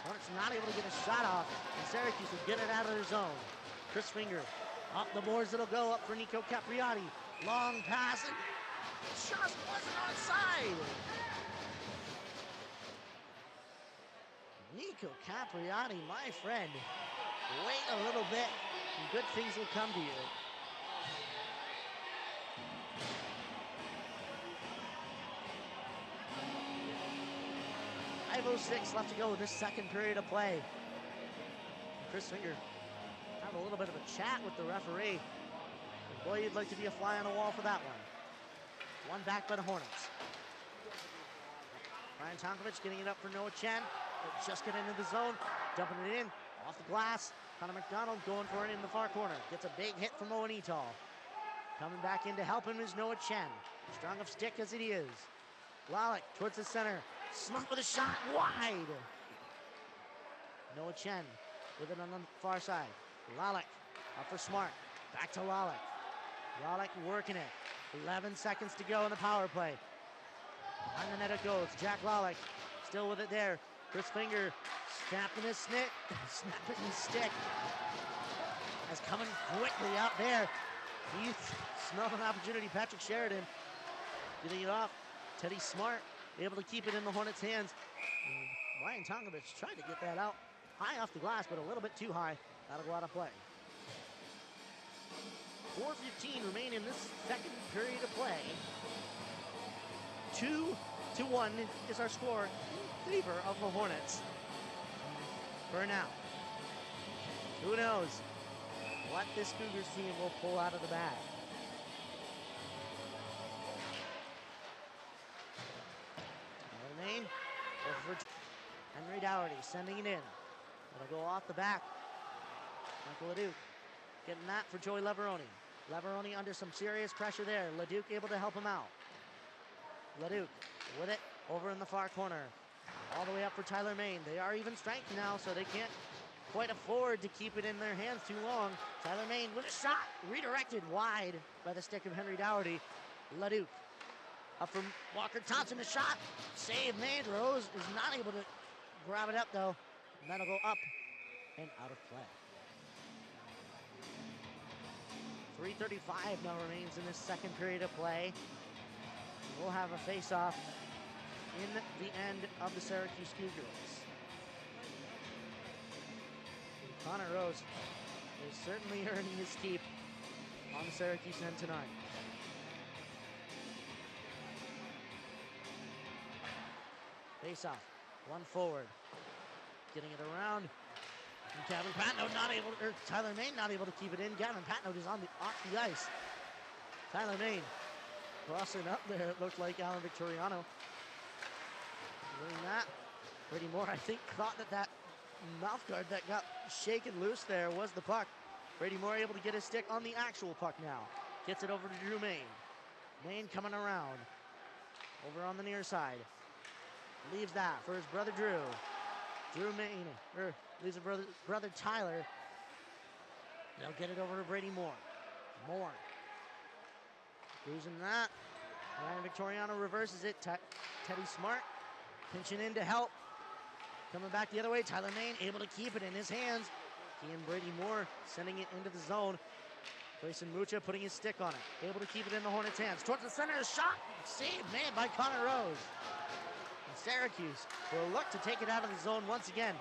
Hornets not able to get a shot off. And Syracuse will get it out of their zone. Chris Finger up the boards. It'll go up for Nico Capriati. Long pass. And just wasn't onside. Nico Capriati, my friend. Wait a little bit, and good things will come to you. .506 left to go in this second period of play. Chris Finger having a little bit of a chat with the referee. And boy, you'd like to be a fly on the wall for that one. One back by the Hornets. Ryan Tonkovich getting it up for Noah Chen. They'll just get into the zone, dumping it in, off the glass. Connor McDonald going for it in the far corner. Gets a big hit from Owen Etall. Coming back in to help him is Noah Chen. Strong of stick as it is. Lalick towards the center. Slump with a shot wide. Noah Chen with it on the far side. Lalick up for Smart. Back to Lalick. Lalick working it. 11 seconds to go in the power play. Behind the net it goes. Jack Lalick still with it there. Chris Finger snapping his snapping his stick. As coming quickly out there. He smelled an opportunity. Patrick Sheridan getting it off. Teddy Smart able to keep it in the Hornets' hands. And Ryan Tongovich tried to get that out high off the glass, but a little bit too high. That'll go out of play. 4:15 remain in this second period of play. 2-1 is our score in favor of the Hornets. For now. Who knows what this Cougars team will pull out of the bag. Main over for Henry Dougherty, sending it in. It'll go off the back. Michael LeDuc getting that for Joey Leveroni. Leveroni under some serious pressure there. LeDuc able to help him out. LeDuc with it over in the far corner. All the way up for Tyler Main. They are even strength now, so they can't quite afford to keep it in their hands too long. Tyler Main with a shot, redirected wide by the stick of Henry Dougherty. LeDuc up from Walker Thompson, the shot, save made. Rose is not able to grab it up though. And that'll go up and out of play. 3:35 now remains in this second period of play. We'll have a face-off in the end of the Syracuse Cougars. Connor Rose is certainly earning his keep on the Syracuse end tonight. Face-off, one forward, getting it around. And Gavin Patno not able, or Tyler Main not able to keep it in. Gavin Patno is off the ice. Tyler Main crossing up there. It looked like Alan Victoriano. Doing that. Brady Moore, I think, thought that mouth guard that got shaken loose there was the puck. Brady Moore able to get his stick on the actual puck now. Gets it over to Drew Main. Main coming around. Over on the near side. Leaves that for his brother Drew. Drew Main, or leaves a brother Tyler. They'll get it over to Brady Moore. Moore. Losing that. Ryan Victoriano reverses it. Teddy Smart pinching in to help. Coming back the other way, Tyler Main able to keep it in his hands. He and Brady Moore sending it into the zone. Grayson Mucha putting his stick on it. Able to keep it in the Hornets' hands. Towards the center, a shot. Save made by Connor Rose. And Syracuse will look to take it out of the zone once again.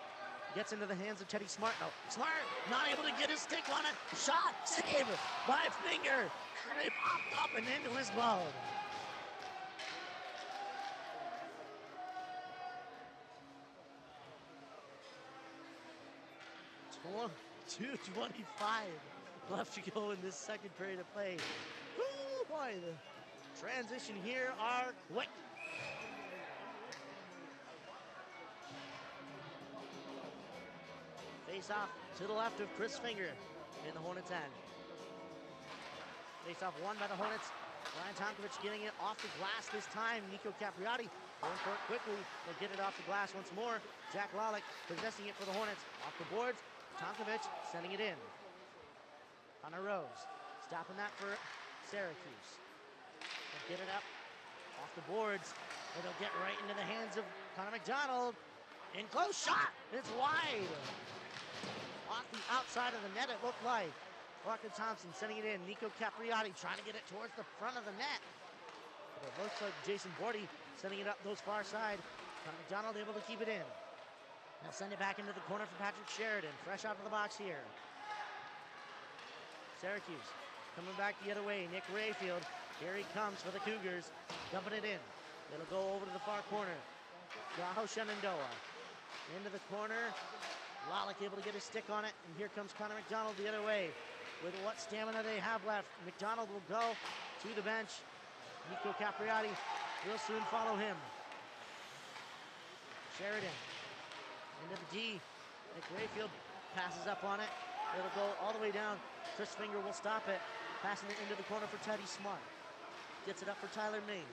Gets into the hands of Teddy Smart. No, Smart not able to get his stick on it. Shot, save by Finger. And it popped up and into his glove. Well, 2:25 left to go in this second period of play. Woo, boy, the transition here are quick. Face off to the left of Chris Finger in the Hornets' end. Face off won by the Hornets. Ryan Tonkovich getting it off the glass this time. Nico Capriati going for it quickly. They'll get it off the glass once more. Jack Lalick possessing it for the Hornets. Off the boards. Tonkovich sending it in. Connor Rose stopping that for Syracuse. They'll get it up off the boards. It'll get right into the hands of Connor McDonald. In close shot. It's wide. Off the outside of the net, it looked like. Walker Thompson sending it in. Nico Capriati trying to get it towards the front of the net. But it looks like Jason Bordy sending it up those far side. Connor McDonald able to keep it in. They'll send it back into the corner for Patrick Sheridan. Fresh out of the box here. Syracuse coming back the other way. Nick Rayfield. Here he comes for the Cougars. Dumping it in. It'll go over to the far corner. Gaho Shenandoah. Into the corner. Lalick able to get his stick on it. And here comes Connor McDonald the other way. With what stamina they have left. McDonald will go to the bench. Nico Capriati will soon follow him. Sheridan. Into the D. Nick Rayfield passes up on it. It'll go all the way down. Chris Finger will stop it. Passing it into the corner for Teddy Smart. Gets it up for Tyler Main.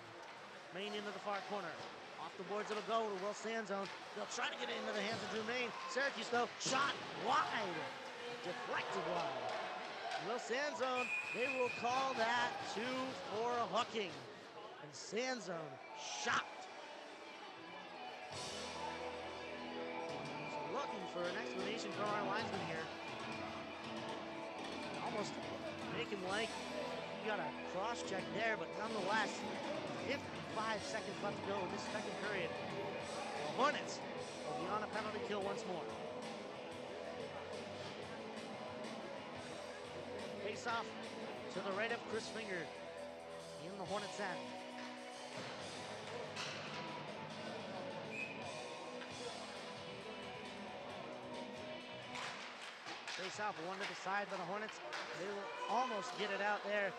Main into the far corner. Off the boards it'll go to Will Sanzone. They'll try to get it into the hands of Drew Main. Syracuse though, shot wide. Deflected wide. Will Sanzone, they will call that 2 for hooking. And Sanzone shocked. Looking for an explanation from our linesman here. Almost make him like got a cross-check there, but nonetheless, 55 seconds left to go in this second period. The Hornets will be on a penalty kill once more. Face-off to the right of Chris Finger in the Hornets' end. Face-off, one to the side by the Hornets. They will almost get it out there.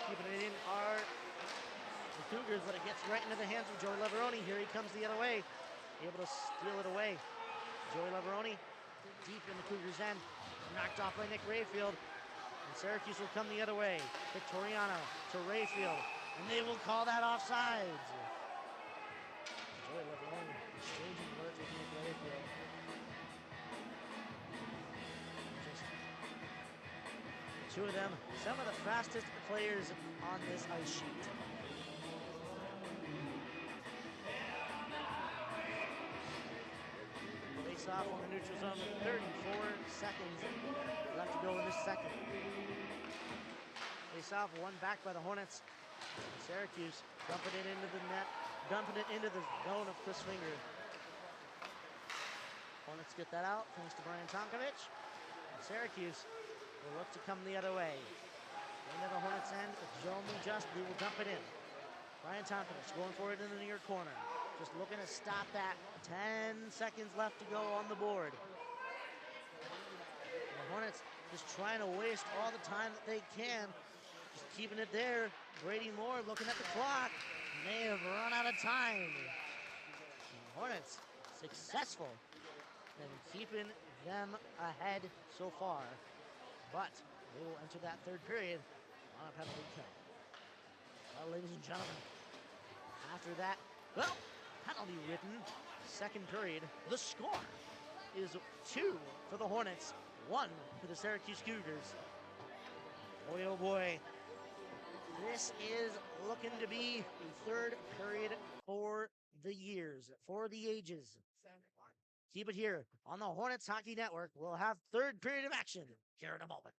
Keeping it in are the Cougars, but it gets right into the hands of Joey Leveroni. Here he comes the other way, able to steal it away. Joey Leveroni deep in the Cougars' end, knocked off by Nick Rayfield. And Syracuse will come the other way. Victoriano to Rayfield, and they will call that offsides. Joey Leveroni exchanging words with Nick Rayfield. Two of them, some of the fastest players on this ice sheet. Face off on the neutral zone with 34 seconds left to go in this second. Face off, one back by the Hornets. Syracuse dumping it into the net, dumping it into the zone of Chris Finger. Hornets get that out thanks to Brian Tonkovich. And Syracuse will look to come the other way. Into the Hornets' end, Joe Wisnowski will dump it in. Brian Tonkovich going for it in the near corner. Just looking to stop that. 10 seconds left to go on the board. The Hornets just trying to waste all the time that they can. Just keeping it there. Brady Moore looking at the clock. They have run out of time. The Hornets successful in keeping them ahead so far. But they will enter that third period on a penalty kill. Well, ladies and gentlemen, after that, well, penalty ridden second period, the score is 2 for the Hornets, 1 for the Syracuse Cougars. Boy, oh boy, this is looking to be the third period for the years, for the ages. Keep it here on the Hornets Hockey Network. We'll have third period of action here in a moment.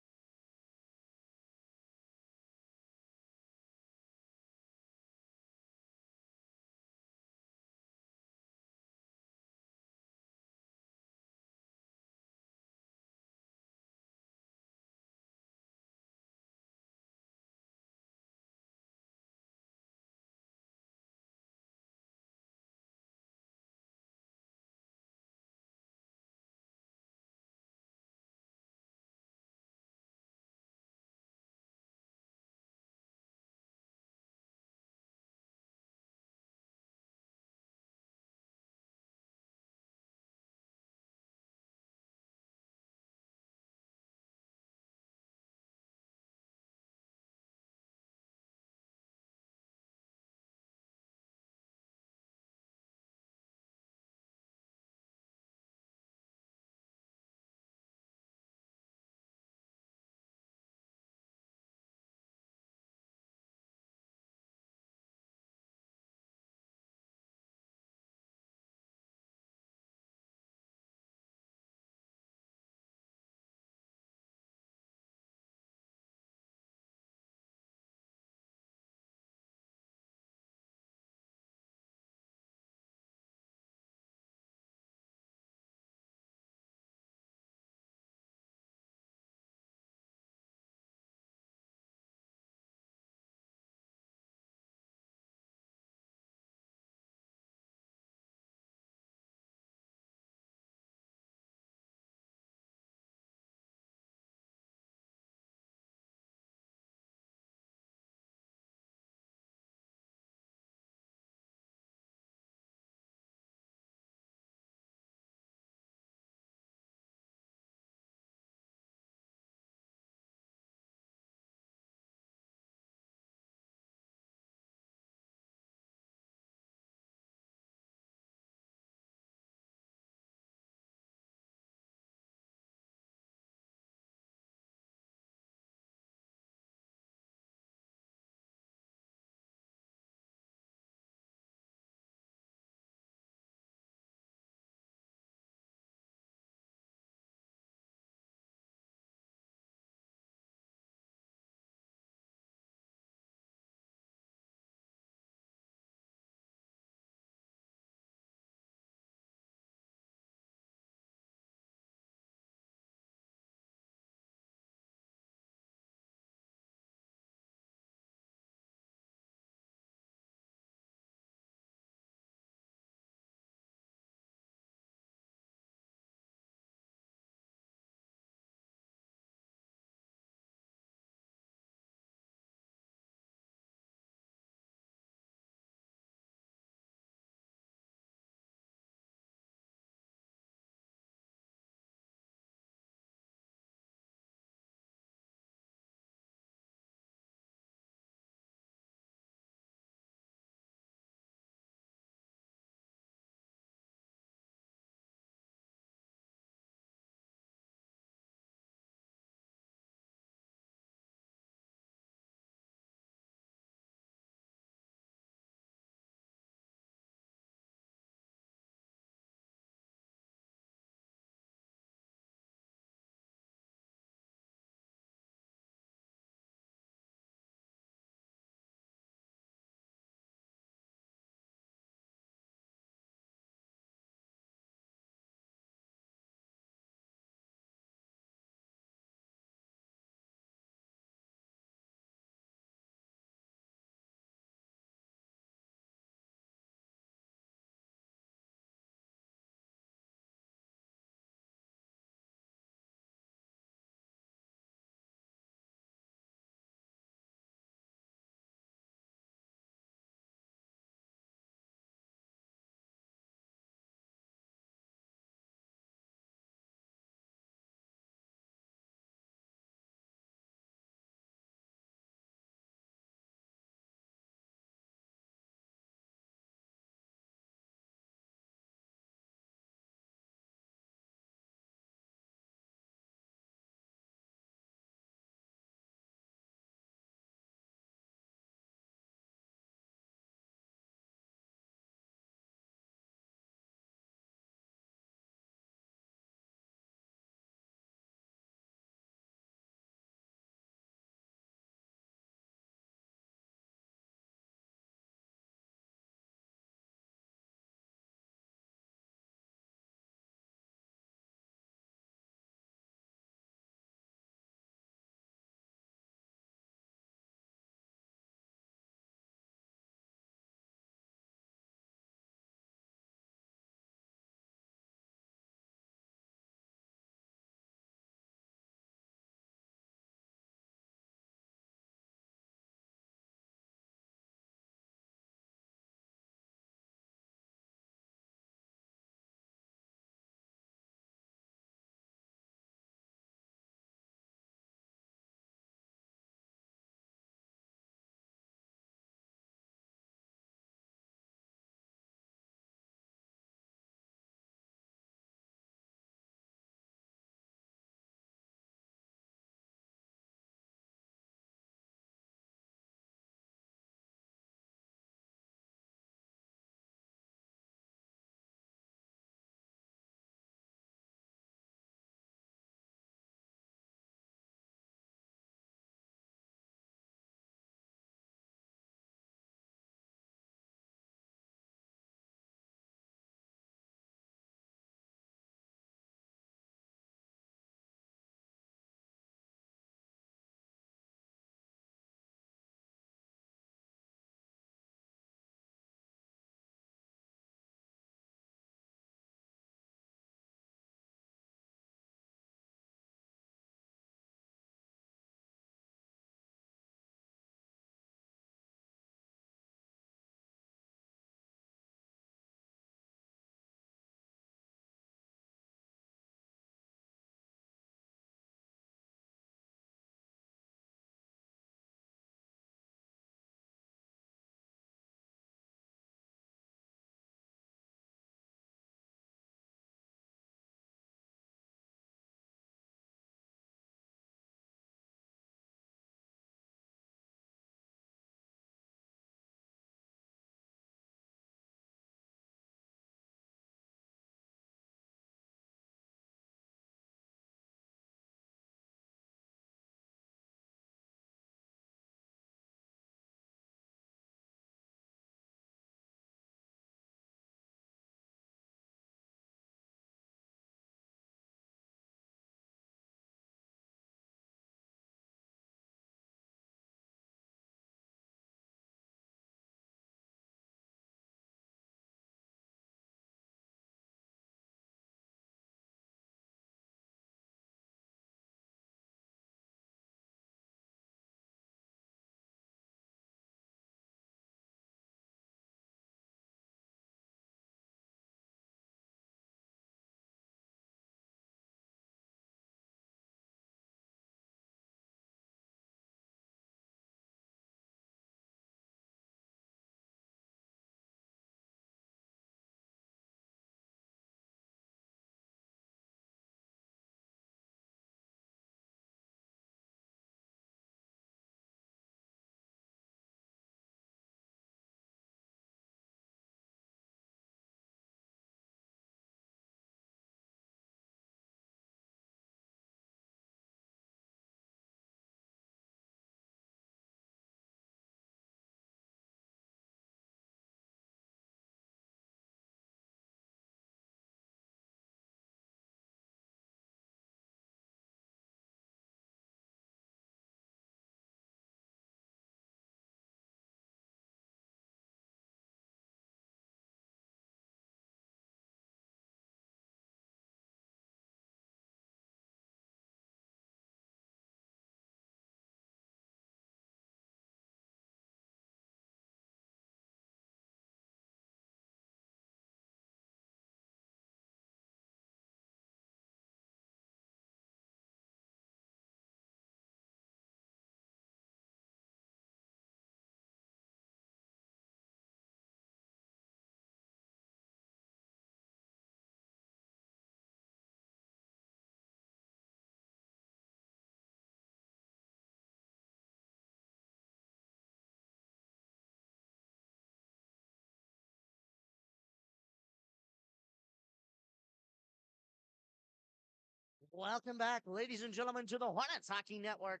Welcome back, ladies and gentlemen, to the Hornets Hockey Network.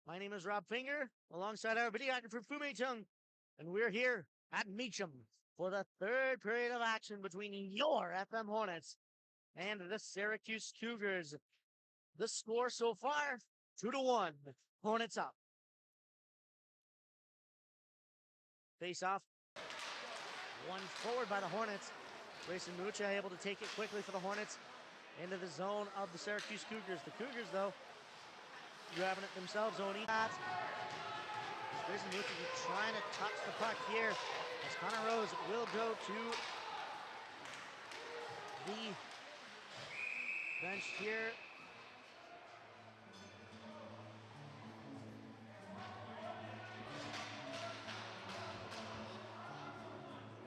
My name is Rob Finger, alongside our videographer Fu-Mei Tung, and we're here at Meachem for the third period of action between your FM Hornets and the Syracuse Cougars. The score so far, 2-1. Hornets up. Face off. One forward by the Hornets. Grayson Meachem able to take it quickly for the Hornets into the zone of the Syracuse Cougars. The Cougars, though, grabbing it themselves. Oni. Grayson Meachem trying to touch the puck here as Connor Rose will go to the bench here.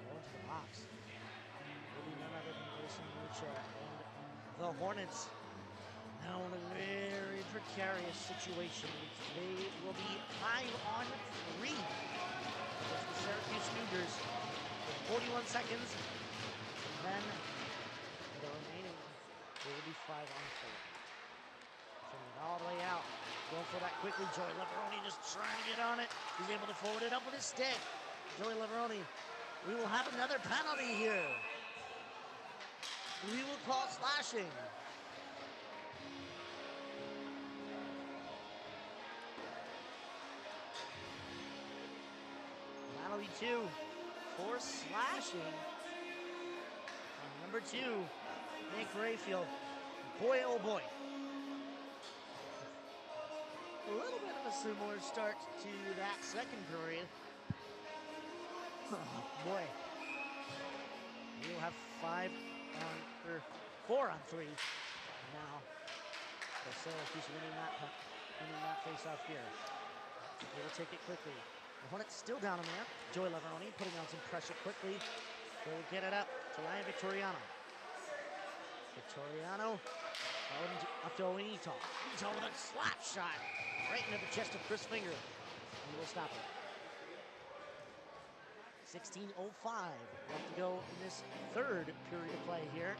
Going to the box. Will be none other than Grayson Meachem. And the Hornets now in a very precarious situation. They will be 5-on-3 against the Syracuse Cougars with 41 seconds. And then the remaining, they will be 5-on-4. Sending it all the way out. Going for that quickly. Joey Leveroni just trying to get on it. He's able to forward it up with his stick. Joey Leveroni. We will have another penalty here. We will call slashing. That'll be 2 for slashing. On number 2, Nick Rayfield. Boy, oh boy. A little bit of a similar start to that second period. Oh boy. We'll have 4-on-3 now. So Syracuse winning that face-off here. They will take it quickly. The Hornets still down in there. Joey Leveroni putting on some pressure quickly. They will get it up to Ryan Victoriano. Victoriano up to Owenito. Ito with a slap shot right into the chest of Chris Finger. And he will stop it. 16:05 left to go in this third period of play here.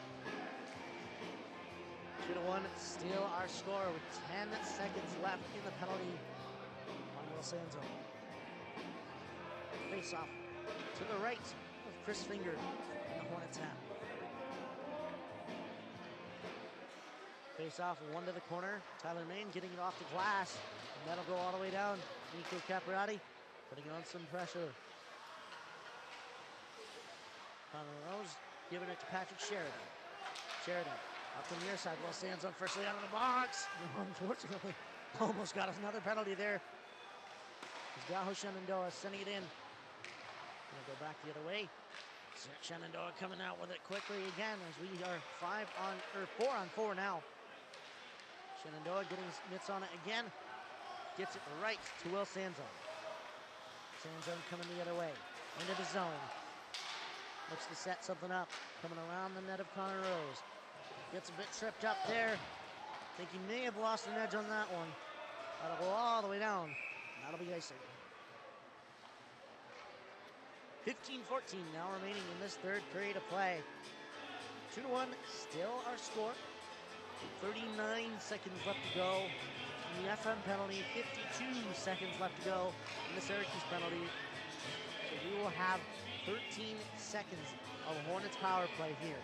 2-1, still our score with 10 seconds left in the penalty on Will Sanzo. Face off to the right of Chris Finger in the Hornets half. Face off, one to the corner. Tyler Main getting it off the glass. And that'll go all the way down. Nico Capriati putting on some pressure. Connor Rose giving it to Patrick Sheridan. Sheridan up the near side. Will Sands firstly out of the box. Unfortunately, almost got us another penalty there. It's Gaho Shenandoah sending it in. Gonna go back the other way. Shenandoah coming out with it quickly again as we are 4-on-4 now. Shenandoah getting his mitts on it again. Gets it right to Will Sanzone. Sanzone coming the other way. Into the zone. Looks to set something up. Coming around the net of Connor Rose. Gets a bit tripped up there. Think he may have lost an edge on that one. That'll go all the way down. That'll be icing. 15-14 now remaining in this third period of play. 2-1, still our score. 39 seconds left to go in the FM penalty. 52 seconds left to go in the Syracuse penalty. So we will have 13 seconds of Hornets power play here.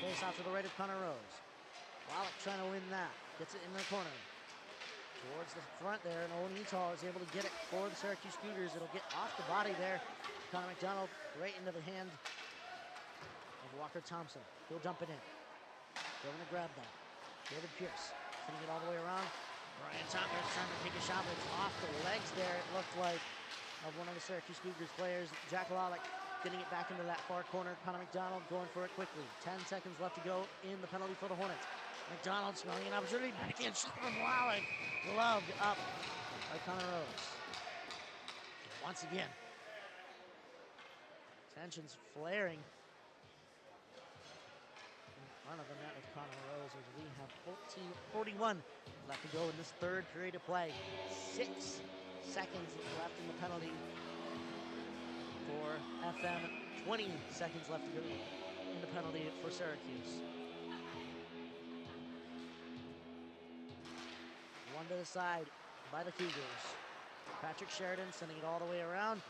Face off to the right of Connor Rose. Wallach trying to win that. Gets it in the corner. Towards the front there, and Owen Etal is able to get it for the Syracuse Cougars. It'll get off the body there. Connor McDonald right into the hand of Walker Thompson. He'll dump it in. Going to grab that. David Pierce putting it all the way around. Brian Thompson trying to take a shot, but it's off the legs there, it looked like, of one of the Syracuse Cougars players. Jack Wallach getting it back into that far corner. Connor McDonald going for it quickly. 10 seconds left to go in the penalty for the Hornets. McDonald smelling an opportunity. Backhand shot from Wallach. Gloved up by Connor Rose. Once again. Tensions flaring in front of the net of Connor Rose as we have 14:41 left to go in this third period of play. 6 seconds left in the penalty for FM. 20 seconds left to go in the penalty for Syracuse. onto the side by the Cougars. Patrick Sheridan sending it all the way around.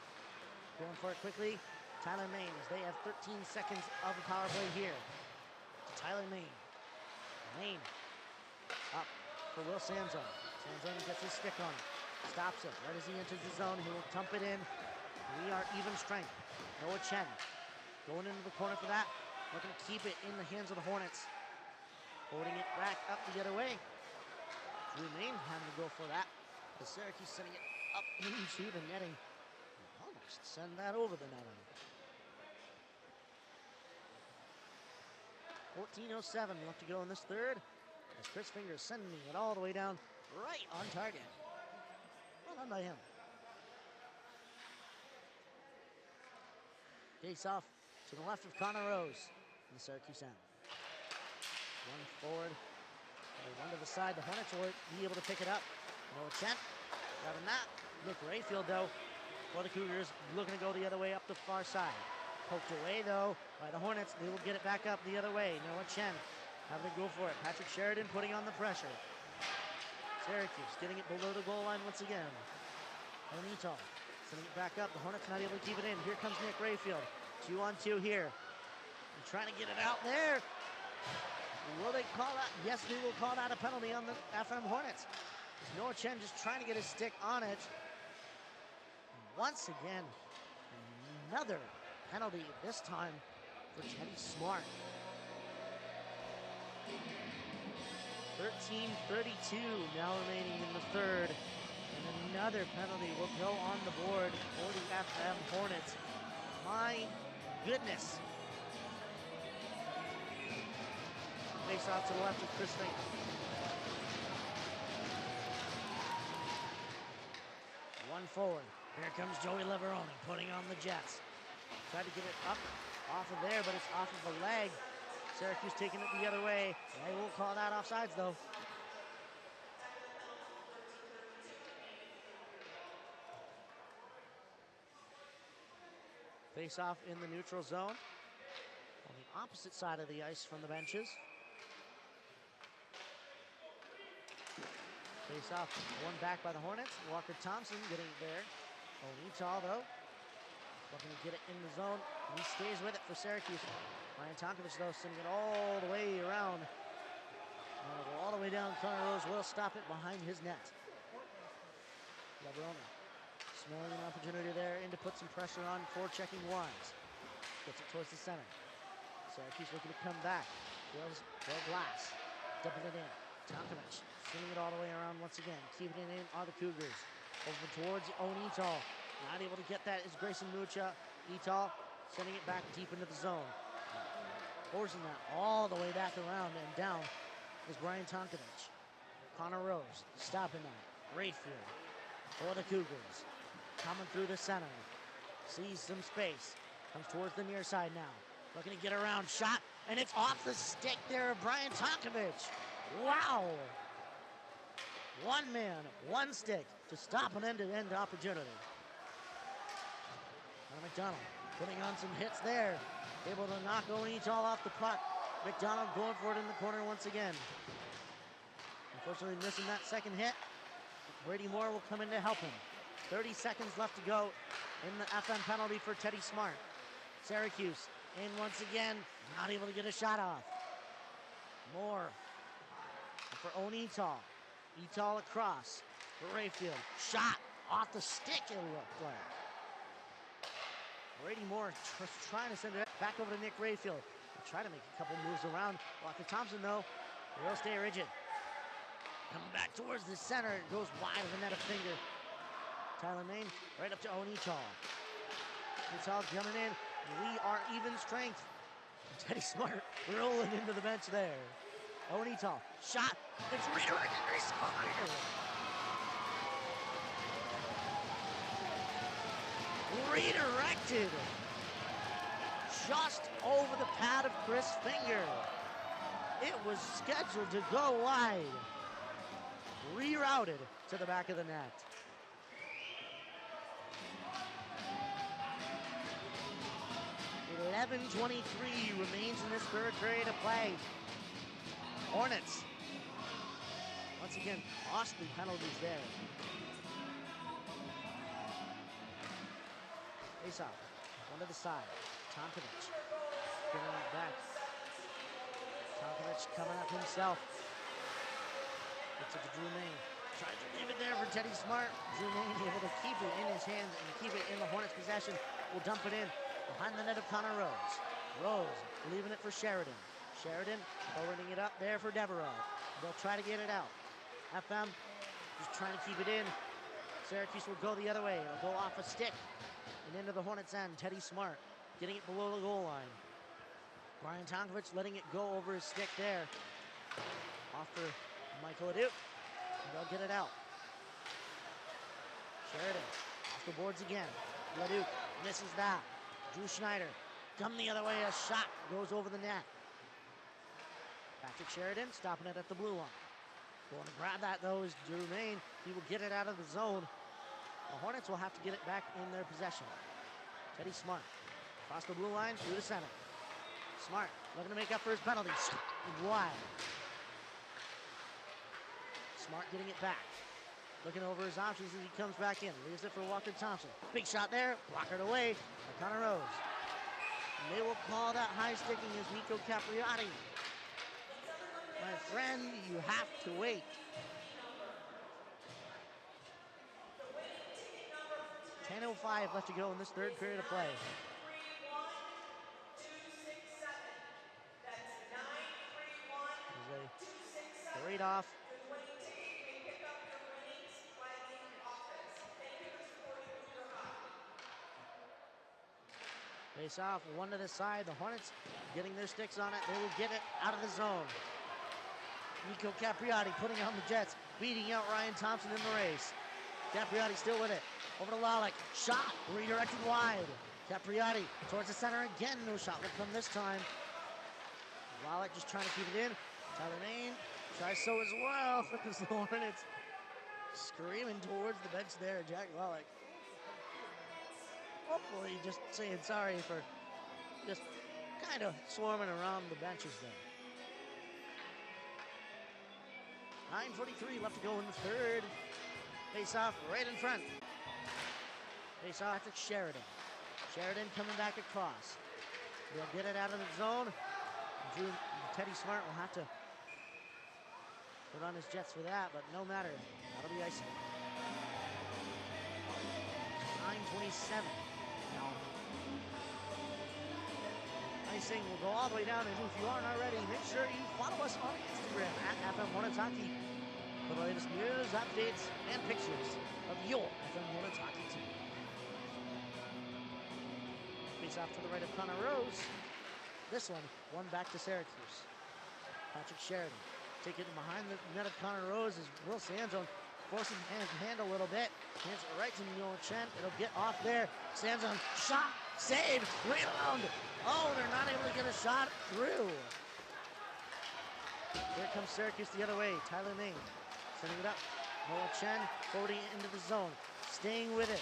Going for it quickly. Tyler Main, as they have 13 seconds of the power play here. Tyler Main. Main up for Will Sanzone. Sanzone gets his stick on it. Stops it right as he enters the zone. He will dump it in. We are even strength. Noah Chen going into the corner for that. Looking to keep it in the hands of the Hornets. Holding it back up the other way. Drew Main having to go for that. The Syracuse sending it up into the netting. Almost send that over the netting. 14:07 left to go in this third. As Chris Finger is sending it all the way down, right on target. Well done by him. Face off to the left of Connor Rose in the Syracuse end. One forward, one to the side. The Hornets will be able to pick it up. Noah Chen grabbing that. Nick Rayfield, though, for the Cougars, looking to go the other way up the far side. Poked away, though, by the Hornets. They will get it back up the other way. Noah Chen having to go for it. Patrick Sheridan putting on the pressure. Syracuse getting it below the goal line once again. Onito sending it back up. The Hornets not able to keep it in. Here comes Nick Rayfield. 2-on-2 here. And trying to get it out there. Will they call that? Yes, they will call that a penalty on the FM Hornets. Noah Chen just trying to get his stick on it. Once again, another penalty, this time for Teddy Smart. 13:32 now remaining in the third. And another penalty will go on the board for the FM Hornets. My goodness. Face off to the left of Chris Finger. One forward. Here comes Joey Leveroni putting on the Jets. Tried to get it up off of there, but it's off of a leg. Syracuse taking it the other way. They will call that offsides, though. Face off in the neutral zone. On the opposite side of the ice from the benches. Face off, one back by the Hornets. Walker Thompson getting it there. Onito, though, looking to get it in the zone. And he stays with it for Syracuse. Ryan Tonkovich, though, sending it all the way around. All the way down. Connor Rose will stop it behind his net. Leveroni smelling an opportunity there and to put some pressure on for checking Wise. Gets it towards the center. Syracuse looking to come back. Wills glass. Dumping it in. Tonkovich sending it all the way around once again. Keeping it in are the Cougars. Over towards Onito. Not able to get that is Grayson Mucha. Etal sending it back deep into the zone. Forcing that all the way back around and down is Brian Tonkovich. Connor Rose stopping that. Rayfield for the Cougars. Coming through the center. Sees some space. Comes towards the near side now. Looking to get around. Shot. And it's off the stick there of Brian Tonkovich. Wow. One man, one stick to stop an end-to-end opportunity. McDonald putting on some hits there. Able to knock Onito off the puck. McDonald going for it in the corner once again. Unfortunately missing that second hit. Brady Moore will come in to help him. 30 seconds left to go in the FM penalty for Teddy Smart. Syracuse in once again. Not able to get a shot off. Moore for Onito. Etal across for Rayfield. Shot off the stick, it looked like. Brady Moore trying to send it back over to Nick Rayfield. He'll try to make a couple moves around. Walker Thompson, though, will stay rigid. Coming back towards the center. It goes wide of the net of Finger. Tyler Main right up to Onito. Onito coming in. We are even strength. Teddy Smart rolling into the bench there. Onito, shot. It's redirected. Redirected. Just over the pad of Chris Finger. It was scheduled to go wide. Rerouted to the back of the net. .11:23 remains in this third period of play. Hornets once once again, costly penalties there. Face off. One to the side. Tonkovich getting it back. Tonkovich coming up himself. Gets it to Fu-Mei. Tries to leave it there for Teddy Smart. Fu-Mei able to keep it in his hands and keep it in the Hornets' possession. Will dump it in behind the net of Connor Rose. Rose leaving it for Sheridan. Sheridan forwarding it up there for Devereaux. They'll try to get it out. FM just trying to keep it in. Syracuse will go the other way. It'll go off a stick and into the Hornets' end. Teddy Smart getting it below the goal line. Brian Tonkovich letting it go over his stick there. Off for Michael Leduc. They'll get it out. Sheridan off the boards again. Leduc misses that. Drew Schneider come the other way. A shot goes over the net. Patrick Sheridan stopping it at the blue line. Going to grab that though is Drew Main. He will get it out of the zone. The Hornets will have to get it back in their possession. Teddy Smart across the blue line through the center. Smart looking to make up for his penalty. Wide. Smart getting it back. Looking over his options as he comes back in. Leaves it for Walker Thompson. Big shot there. Blockered away by Connor Rose. And they will call that high sticking as Nico Capriati. My friend, you have to wait. 10:05 left to go in this third period of play. There's a great off. Face off, one to the side. The Hornets getting their sticks on it. They will get it out of the zone. Nico Capriati putting on the Jets, beating out Ryan Thompson in the race. Capriati still with it. Over to Lalick. Shot redirected wide. Capriati towards the center again. No shot will come this time. Lalick just trying to keep it in. Tyler Main tries so as well. As the Hornets screaming towards the bench there. Jack Lalick. Hopefully just saying sorry for just kind of swarming around the benches there. 9:43 left to go in the third. Face off right in front. Face off to Sheridan. Sheridan coming back across. They'll get it out of the zone. Teddy Smart will have to put on his Jets for that, but no matter. That'll be icing. 9:27. Now, icing will go all the way down, and if you aren't already, make sure you follow us on Instagram at FM Hornets Hockey for the latest news, updates, and pictures of your FM Hornets hockey team. Face off to the right of Connor Rose. This one back to Syracuse. Patrick Sheridan taking it behind the net of Connor Rose as Will Sanzone forcing his hand a little bit. Hands it right to Meachem. It'll get off there. Sanzone shot, save, rebound. Oh, they're not able to get a shot through. Here comes Syracuse the other way. Tyler Main setting it up. Meachem forwarding it into the zone. Staying with it.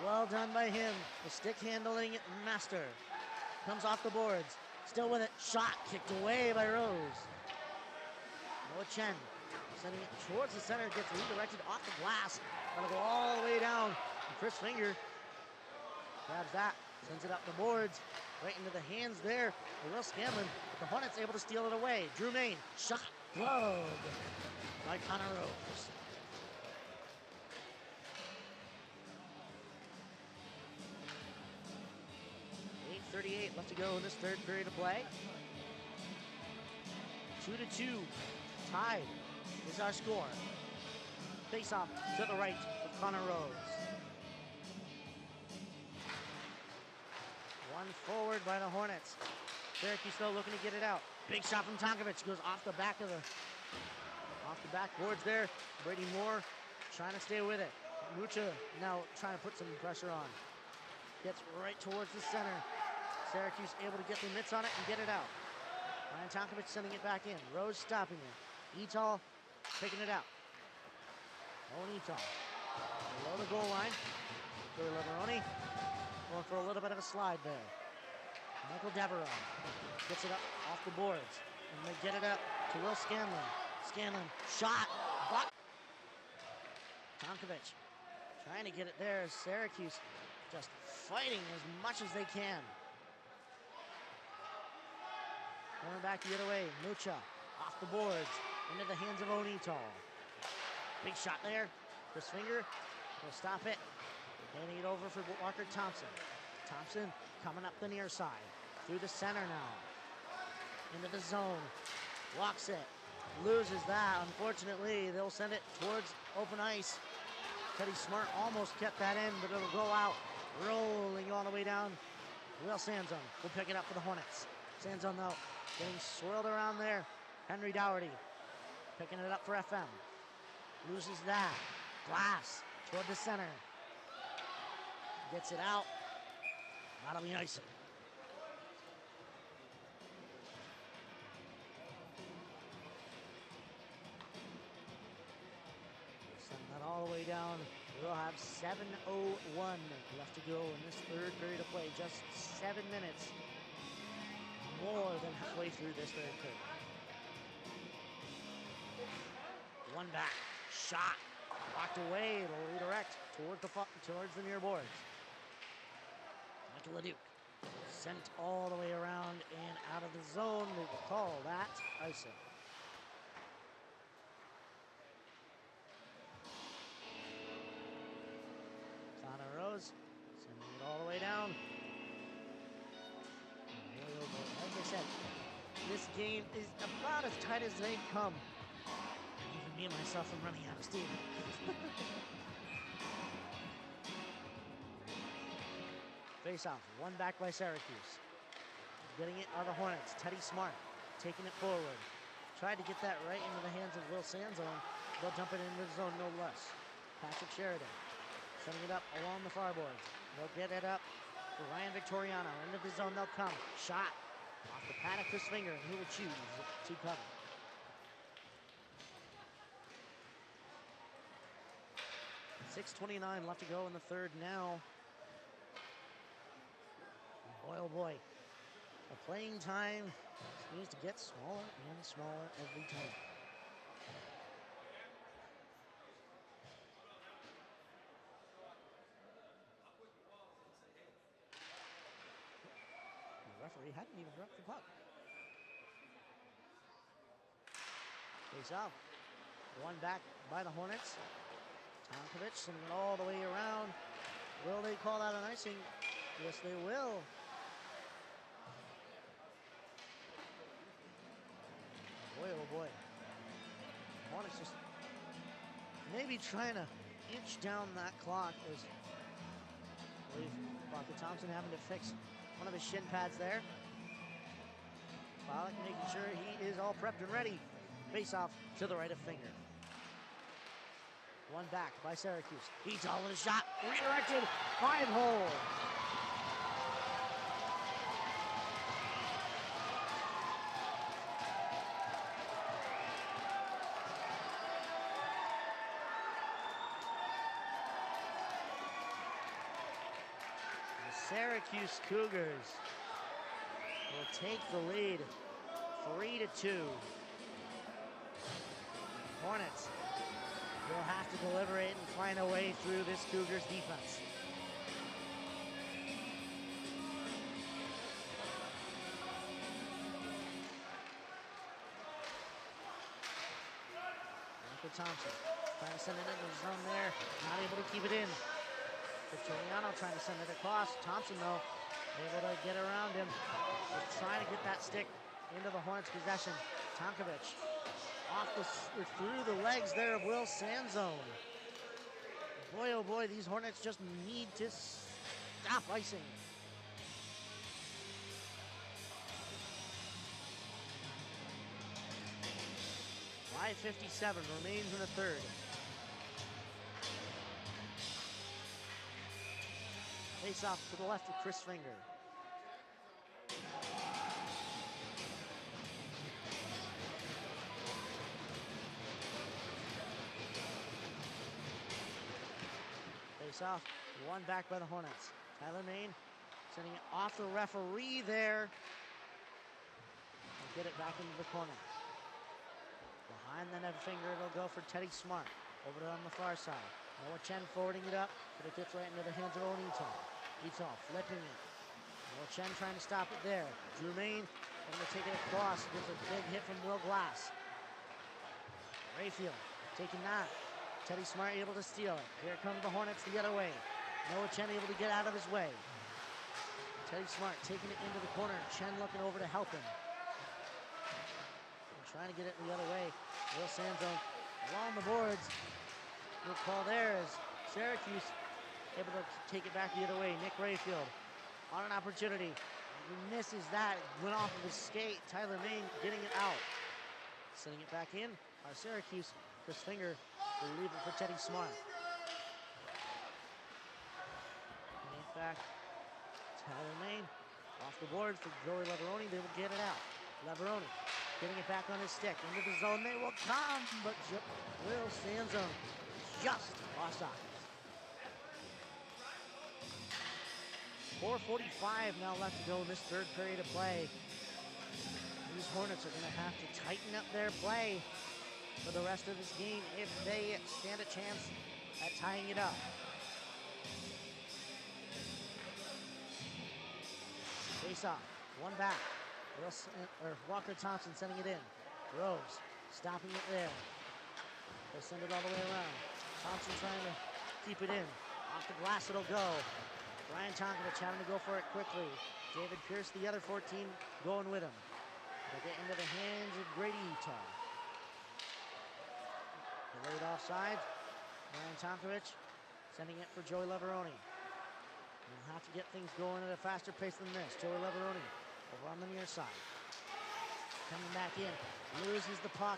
Well done by him. The stick handling master. Comes off the boards. Still with it. Shot kicked away by Rose. Meachem sending it towards the center. Gets redirected off the glass. That'll go all the way down. And Chris Finger grabs that. Sends it up the boards. Right into the hands there of Will Scanlon. But the Hornets able to steal it away. Drew Main. Shot. Gloved by Connor Rose. .38 left to go in this third period of play. 2-2. Tied is our score. Face off to the right of Connor Rose. One forward by the Hornets. Syracuse still looking to get it out. Big shot from Tonkovich. Goes off the backboards there. Brady Moore trying to stay with it. Mucha now trying to put some pressure on. Gets right towards the center. Syracuse able to get their mitts on it and get it out. Ryan Tonkovich sending it back in. Rose stopping it. Etal picking it out. Owen Etal. Below the goal line. Joey Leveroni going for a little bit of a slide there. Michael Devereaux gets it up off the boards. And they get it up to Will Scanlon. Scanlon shot. Block Tonkovich trying to get it there. Syracuse just fighting as much as they can. Going back the other way. Meachem off the boards into the hands of Onitol. Big shot there. Chris Finger will stop it. Handing it over for Walker Thompson. Thompson coming up the near side. Through the center now. Into the zone. Walks it. Loses that. Unfortunately, they'll send it towards open ice. Teddy Smart almost kept that in, but it'll go out. Rolling all the way down. Will Sanzone will pick it up for the Hornets. Sanzone, though, getting swirled around there. Henry Dougherty picking it up for FM. Loses that. Glass toward the center. Gets it out. That'll be icing. Send that all the way down. We'll have 7:01 left to go in this third period of play. Just 7 minutes. More than halfway through this third period. One back. Shot. Blocked away. It'll redirect towards the near boards. Michael LeDuc sent all the way around and out of the zone. They will call that icing. Connor Rose sending it all the way down. Like I said, this game is about as tight as they come. Even me and myself am running out of steam. Face off, one back by Syracuse. Getting it are the Hornets. Teddy Smart taking it forward. Tried to get that right into the hands of Will Sanzone. They'll dump it into the zone no less. Patrick Sheridan sending it up along the far boards. They'll get it up for Ryan Victoriano. Into the zone they'll come. Shot off the pad of Chris Finger, and he will choose to cover. .6:29 left to go in the third now. Boy, oh boy. The playing time seems to get smaller and smaller every time. The referee hadn't even dropped the puck. Face off. One back by the Hornets. Tonkovich sending it all the way around. Will they call that an icing? Yes, they will. Boy, oh boy. Hornets just maybe trying to inch down that clock as I believe Walker Thompson having to fix one of his shin pads there. Pollock making sure he is all prepped and ready. Face off to the right of Finger. One back by Syracuse. He's all in a shot. Redirected. 5-hole. The Syracuse Cougars will take the lead 3-2. Hornets will have to deliberate and find a way through this Cougars defense. Walker Thompson trying to send it into the zone there, not able to keep it in. Victoriano trying to send it across. Thompson, though, able to get around him. Just trying to get that stick into the Hornets' possession. Tonkovich through the legs there of Will Sanzone. Boy, oh boy, these Hornets just need to stop icing. .5:57 remains in the third. Face off to the left of Chris Finger. Face off, one back by the Hornets. Tyler Main sending it off the referee there. And get it back into the corner. Behind the net Finger, it'll go for Teddy Smart. Over on the far side. Noah Chen forwarding it up, but it gets right into the hands of Onito. Ito flipping it. Noah Chen trying to stop it there. Drew Main going to take it across. Gets a big hit from Will Glass. Rayfield taking that. Teddy Smart able to steal it. Here comes the Hornets the other way. Noah Chen able to get out of his way. Teddy Smart taking it into the corner. Chen looking over to help him. And trying to get it the other way. Will Sanzone along the boards. Good call there is Syracuse able to take it back the other way. Nick Rayfield on an opportunity. He misses that. Went off of his skate. Tyler Main getting it out. Sending it back in. Our Syracuse. Chris Finger will leave it for Teddy Smart. And in fact, Tyler Main off the board for Joey Leveroni. They will get it out. Leveroni getting it back on his stick. Into the zone. They will come, but Will Sanzone just offside. 4:45 now left to go in this third period of play. These Hornets are going to have to tighten up their play for the rest of this game if they stand a chance at tying it up. Face off, one back. Walker Thompson sending it in. Rose stopping it there. They'll send it all the way around. Thompson trying to keep it in. Off the glass it'll go. Brian Tonkovich having to go for it quickly. David Pierce, the other 14, going with him. They get into the hands of Grady Utah. Delayed offside. Brian Tonkovich sending it for Joey Leveroni. We'll have to get things going at a faster pace than this. Joey Leveroni over on the near side. Coming back in. Loses the puck.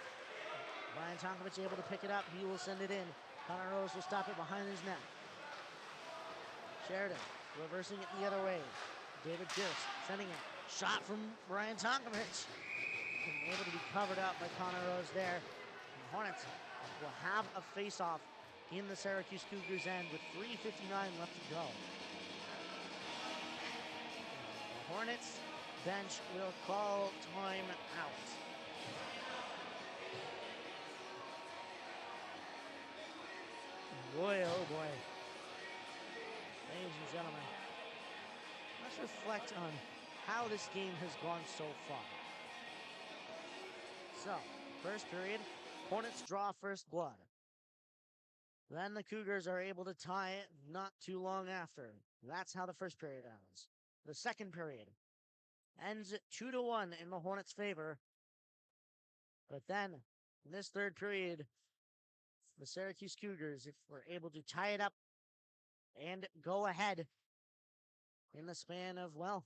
Brian Tonkovich able to pick it up. He will send it in. Connor Rose will stop it behind his net. Sheridan reversing it the other way. David Pierce sending it. Shot from Brian Tonkovich. Able to be covered up by Connor Rose there. And Hornets will have a face-off in the Syracuse Cougars end with 3:59 left to go. The Hornets bench will call time out. Boy, oh boy. Ladies and gentlemen, let's reflect on how this game has gone so far. So, first period, Hornets draw first blood. Then the Cougars are able to tie it not too long after. That's how the first period ends. The second period ends at 2-1 in the Hornets' favor. But then, in this third period, the Syracuse Cougars, if we're able to tie it up and go ahead in the span of, well,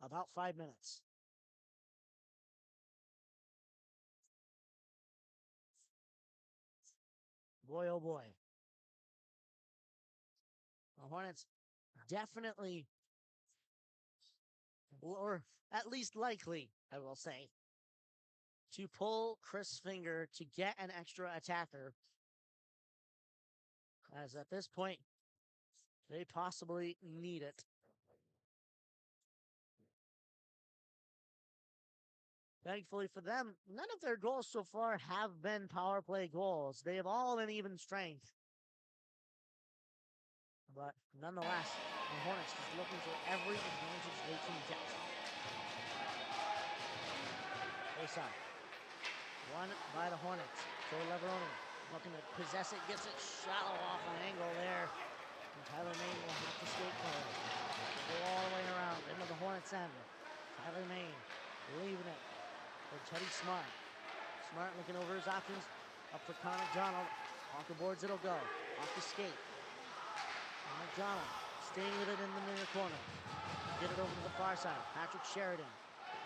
about 5 minutes. Boy, oh boy. The Hornets definitely, or at least likely, I will say, to pull Chris Finger to get an extra attacker. As at this point, they possibly need it. Thankfully for them, none of their goals so far have been power play goals. They have all been even strength. But nonetheless, the Hornets just looking for every advantage they can get. Face off. Won by the Hornets. Joe Leveroni looking to possess it, gets it shallow off an angle there. And Tyler Main will have to skate for it. Go all the way around into the Hornets end. Tyler Main leaving it for Teddy Smart. Smart looking over his options. Up for Connor McDonald. Off the boards it'll go. Off the skate. And McDonald staying with it in the near corner. Get it over to the far side. Patrick Sheridan.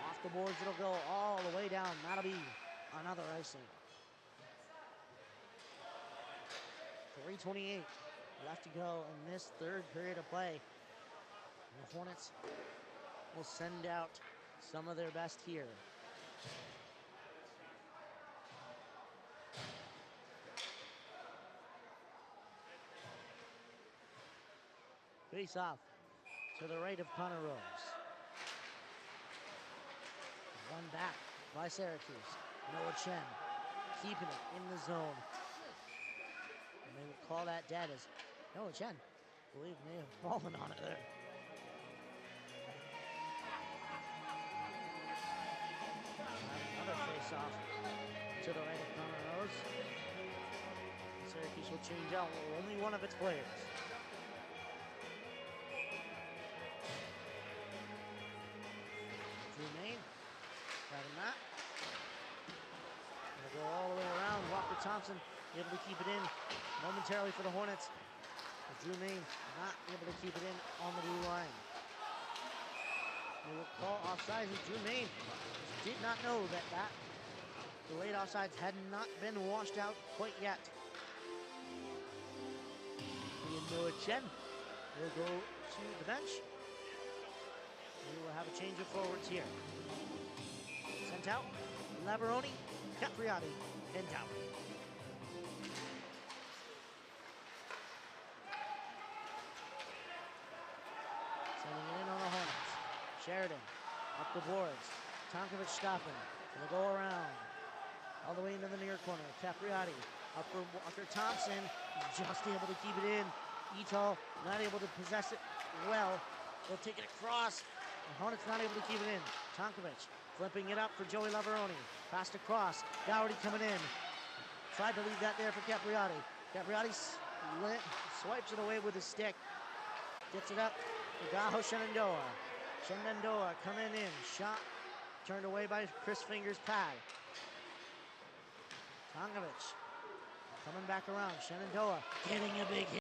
Off the boards it'll go all the way down. That'll be another icing. 3:28 left to go in this third period of play. The Hornets will send out some of their best here. Face off to the right of Connor Rose. One back by Syracuse. Noah Chen keeping it in the zone. And they will call that dead as Noah Chen, I believe, may have fallen on it there. Another face-off to the right of Connor Rose. Syracuse will change out only one of its players. Fu-Mei, grabbing that. Gonna go all the way around. Walker Thompson able to keep it in momentarily for the Hornets. Fu-Mei not able to keep it in on the blue line. They will call offsides, and Fu-Mei did not know that the late offsides had not been washed out quite yet. Noah Chen will go to the bench. We will have a change of forwards here. Sent out, Laveroni, Capriati, and Downey. Sending it in on the Hornets. Sheridan, up the boards. Tonkovic stopping. Gonna go around. All the way into the near corner. Capriati, up for Walker Thompson. Just able to keep it in. Ito not able to possess it well. They'll take it across. The Hornets not able to keep it in. Tonkovic flipping it up for Joey Laveroni. Passed across. Dougherty coming in. Tried to leave that there for Capriati. Capriati swipes it away with his stick. Gets it up to Gaho Shenandoah. Shenandoah coming in. Shot turned away by Chris Finger's pad. Tonkovic coming back around. Shenandoah getting a big hit.